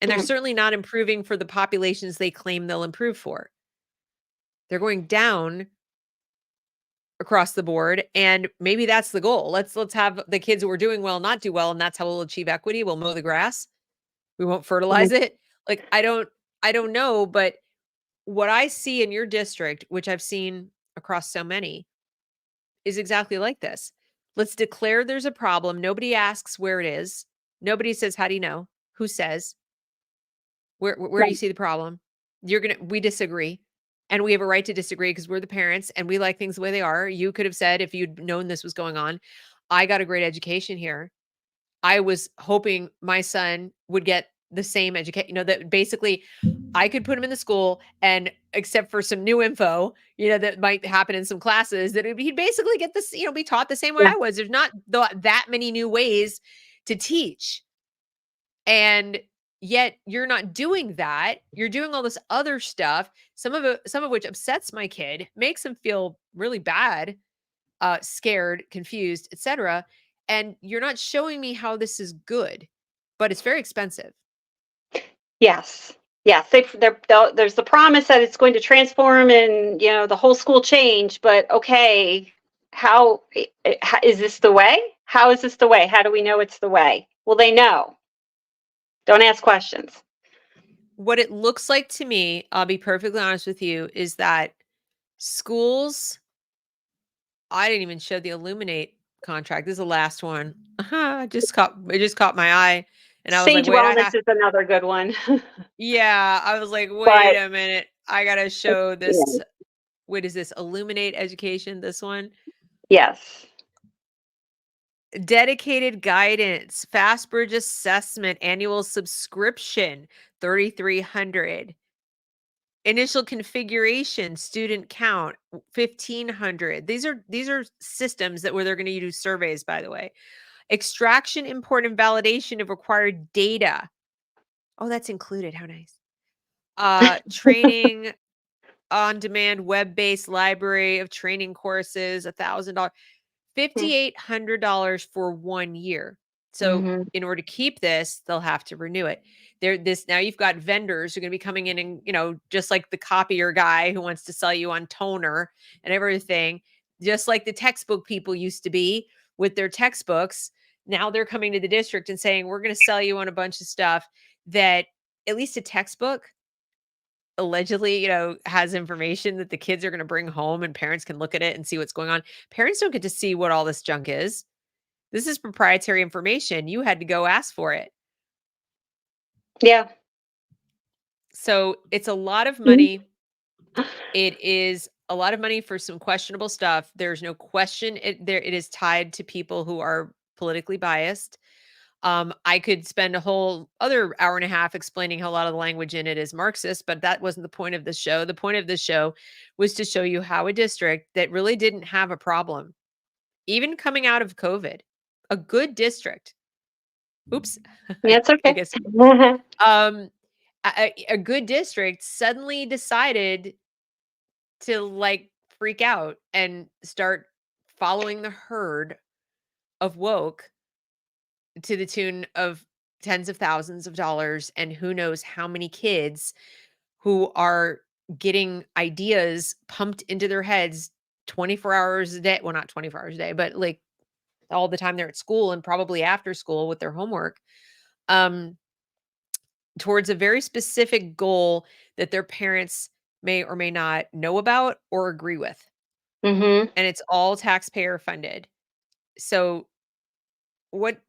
And they're Mm. certainly not improving for the populations they claim they'll improve for. They're going down across the board, and maybe that's the goal. Let's have the kids who are doing well not do well, and that's how we'll achieve equity. We'll mow the grass. We won't Mhm. fertilize it. Like I don't know, but what I see in your district, which I've seen across so many, is exactly like this. Let's declare there's a problem. Nobody asks where it is. Nobody says, "How do you know?" Who says? Where do you Right. see the problem? We disagree. And we have a right to disagree because we're the parents and we like things the way they are. You could have said, if you'd known this was going on, I got a great education here. I was hoping my son would get the same education, that basically I could put him in the school and except for some new info, that might happen in some classes, that he'd basically get this, be taught the same way Yeah. I was. There's not that many new ways to teach. And yet you're not doing that. You're doing all this other stuff, some of which upsets my kid, makes him feel really bad, scared, confused, etc. And you're not showing me how this is good, but it's very expensive. Yes. Yes. There's the promise that it's going to transform and, the whole school change. But okay, is this the way? How is this the way? How do we know it's the way? Well, they know. Don't ask questions. What it looks like to me, I'll be perfectly honest with you, is that schools, I didn't even show the Illuminate contract. This is the last one. It just caught my eye. And I was like, Sage wait, Wellness is another good one. yeah, I was like, wait But a minute. I gotta show yeah, this. What is this? Illuminate Education, this one. yes. Dedicated guidance, fast bridge assessment, annual subscription, 3,300. Initial configuration, student count, 1,500. These are systems where they're going to do surveys, by the way. Extraction, import, and validation of required data. Oh, that's included. How nice. training on-demand web-based library of training courses, $1,000, $5,800 for 1 year. So Mm-hmm. in order to keep this, they'll have to renew it. Now you've got vendors who are going to be coming in and, just like the copier guy who wants to sell you on toner and everything, just like the textbook people used to be with their textbooks. Now they're coming to the district and saying, we're going to sell you on a bunch of stuff that at least a textbook allegedly, has information that the kids are going to bring home and parents can look at it and see what's going on. Parents don't get to see what all this junk is. This is proprietary information. You had to go ask for it. Yeah. So it's a lot of Mhm. money. It is a lot of money for some questionable stuff. There's no question it is tied to people who are politically biased. I could spend a whole other hour and a half explaining how a lot of the language in it is Marxist, but that wasn't the point of the show. The point of the show was to show you how a district that really didn't have a problem, even coming out of COVID, a good district. Oops, Yeah, it's I okay. guess um, a good district suddenly decided to like freak out and start following the herd of woke to the tune of tens of thousands of dollars and who knows how many kids who are getting ideas pumped into their heads 24 hours a day. Well, not 24 hours a day, but like all the time they're at school and probably after school with their homework, um, towards a very specific goal that their parents may or may not know about or agree with. Mm-hmm. And it's all taxpayer funded. So what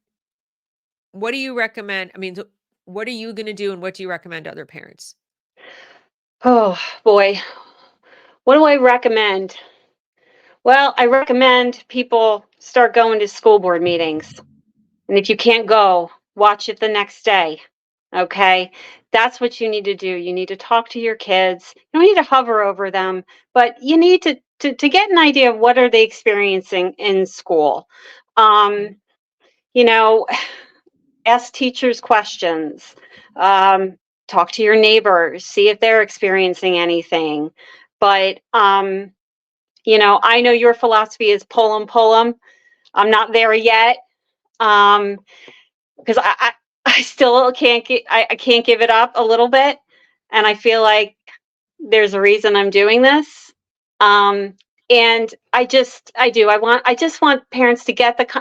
what do you recommend? I mean, what are you going to do and what do you recommend to other parents? Oh boy. What do I recommend? Well, I recommend people start going to school board meetings. And if you can't go, watch it the next day. Okay. That's what you need to do. You need to talk to your kids. You don't need to hover over them, but you need to get an idea of what are they experiencing in school. Okay. Um, you know, ask teachers questions. Um, talk to your neighbors, see if they're experiencing anything. But I know your philosophy is pull them. I'm not there yet. Because I still can't get I can't give it up a little bit, and I feel like there's a reason I'm doing this. Um, and I just want parents to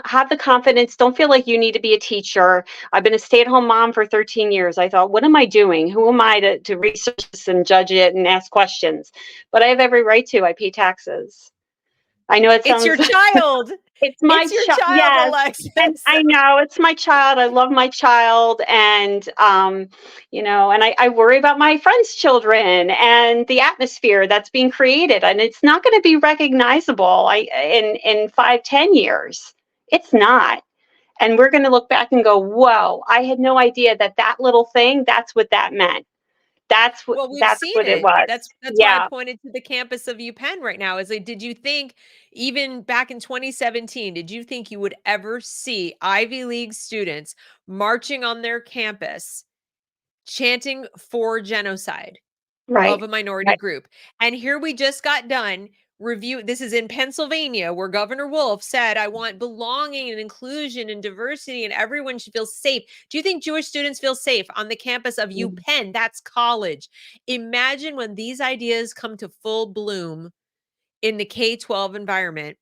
have the confidence. Don't feel like you need to be a teacher. I've been a stay-at-home mom for 13 years. I thought, what am I doing? Who am I to research this and judge it and ask questions? But I have every right to. I pay taxes. I know it It's your sounds child. it's my It's your child. child, Yes. And Alexis. I know it's my child. I love my child. And, and I worry about my friends' children and the atmosphere that's being created. And it's not going to be recognizable in 5, 10 years. It's not. And we're going to look back and go, whoa, I had no idea that little thing, that's what that meant. Well, we've That's seen what it it. was. That's why I Yeah. pointed to the campus of UPenn right now. Is like, did you think even back in 2017, did you think you would ever see Ivy League students marching on their campus chanting for genocide of Right. a minority Right. group? And here we just got done review. This is in Pennsylvania, where Governor Wolf said, I want belonging and inclusion and diversity, and everyone should feel safe. Do you think Jewish students feel safe on the campus of Mhm. UPenn? That's college. Imagine when these ideas come to full bloom in the K-12 environment,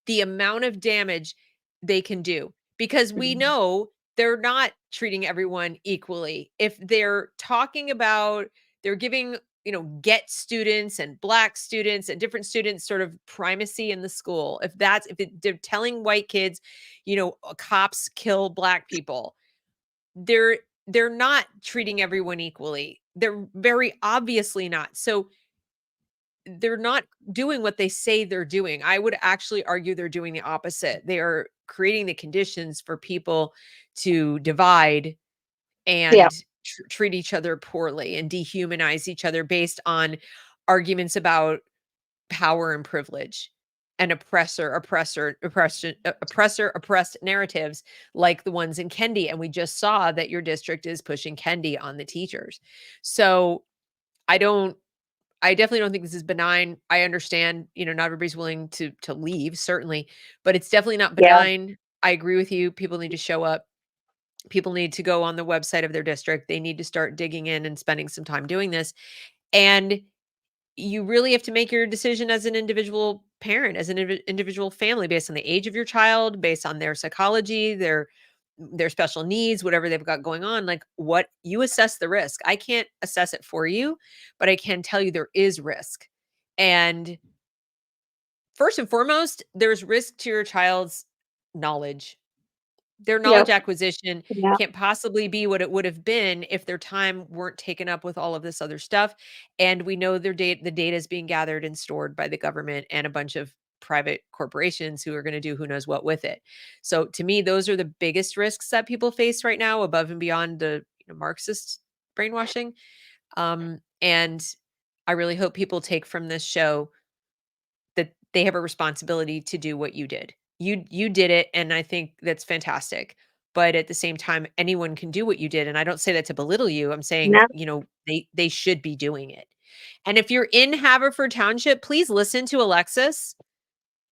the amount of damage they can do, because we Mhm. know they're not treating everyone equally. If they're giving, get students and black students and different students sort of primacy in the school. They're telling white kids, cops kill black people. They're they're not treating everyone equally. They're very obviously not. So they're not doing what they say they're doing. I would actually argue they're doing the opposite. They are creating the conditions for people to divide Yeah. and treat each other poorly and dehumanize each other based on arguments about power and privilege. and oppressed narratives like the ones in Kendi. And we just saw that your district is pushing Kendi on the teachers. So I definitely don't think this is benign. I understand, not everybody's willing to leave, certainly, but it's definitely not Yeah. benign. I agree with you. People need to show up. People need to go on the website of their district. They need to start digging in and spending some time doing this. And you really have to make your decision as an individual parent, as an individual family, based on the age of your child, based on their psychology, their special needs, whatever they've got going on. Like, what you assess the risk. I can't assess it for you, but I can tell you there is risk. And first and foremost, there's risk to your child's knowledge. Their knowledge Yep. acquisition Yeah. can't possibly be what it would have been if their time weren't taken up with all of this other stuff. And we know the data is being gathered and stored by the government and a bunch of private corporations who are going to do who knows what with it. So to me, those are the biggest risks that people face right now, above and beyond the Marxist brainwashing. And I really hope people take from this show that they have a responsibility to do what you did. You did it, and I think that's fantastic. But at the same time, anyone can do what you did, and I don't say that to belittle you. I'm saying, No. they should be doing it. And if you're in Haverford Township, please listen to Alexis,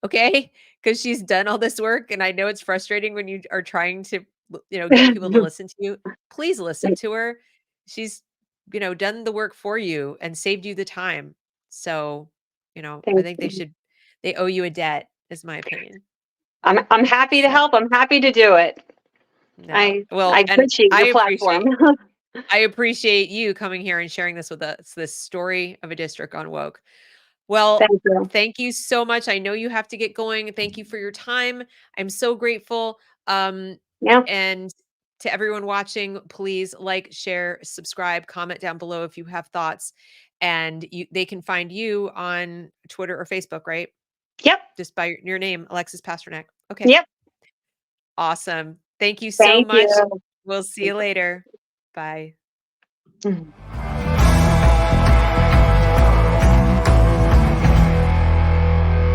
okay? Because she's done all this work, and I know it's frustrating when you are trying to, get people to listen to you. Please listen to her. She's, done the work for you and saved you the time. So, I Thank think you. they owe you a debt, is my opinion. I'm happy to So, help. I'm happy to do it. no. I Well, and appreciate I your platform. appreciate you coming here and sharing this with us, this story of a district on woke. Well, Thank you. thank you so much. I know you have to get going. Thank you for your time. I'm so grateful. Yeah. And to everyone watching, please like, share, subscribe, comment down below if you have thoughts. And they can find you on Twitter or Facebook, right? Yep. Just by your name, Alexis Pasternak. Okay. Yep. Awesome. Thank you so Thank much. you. We'll see you later. Bye. Mhm.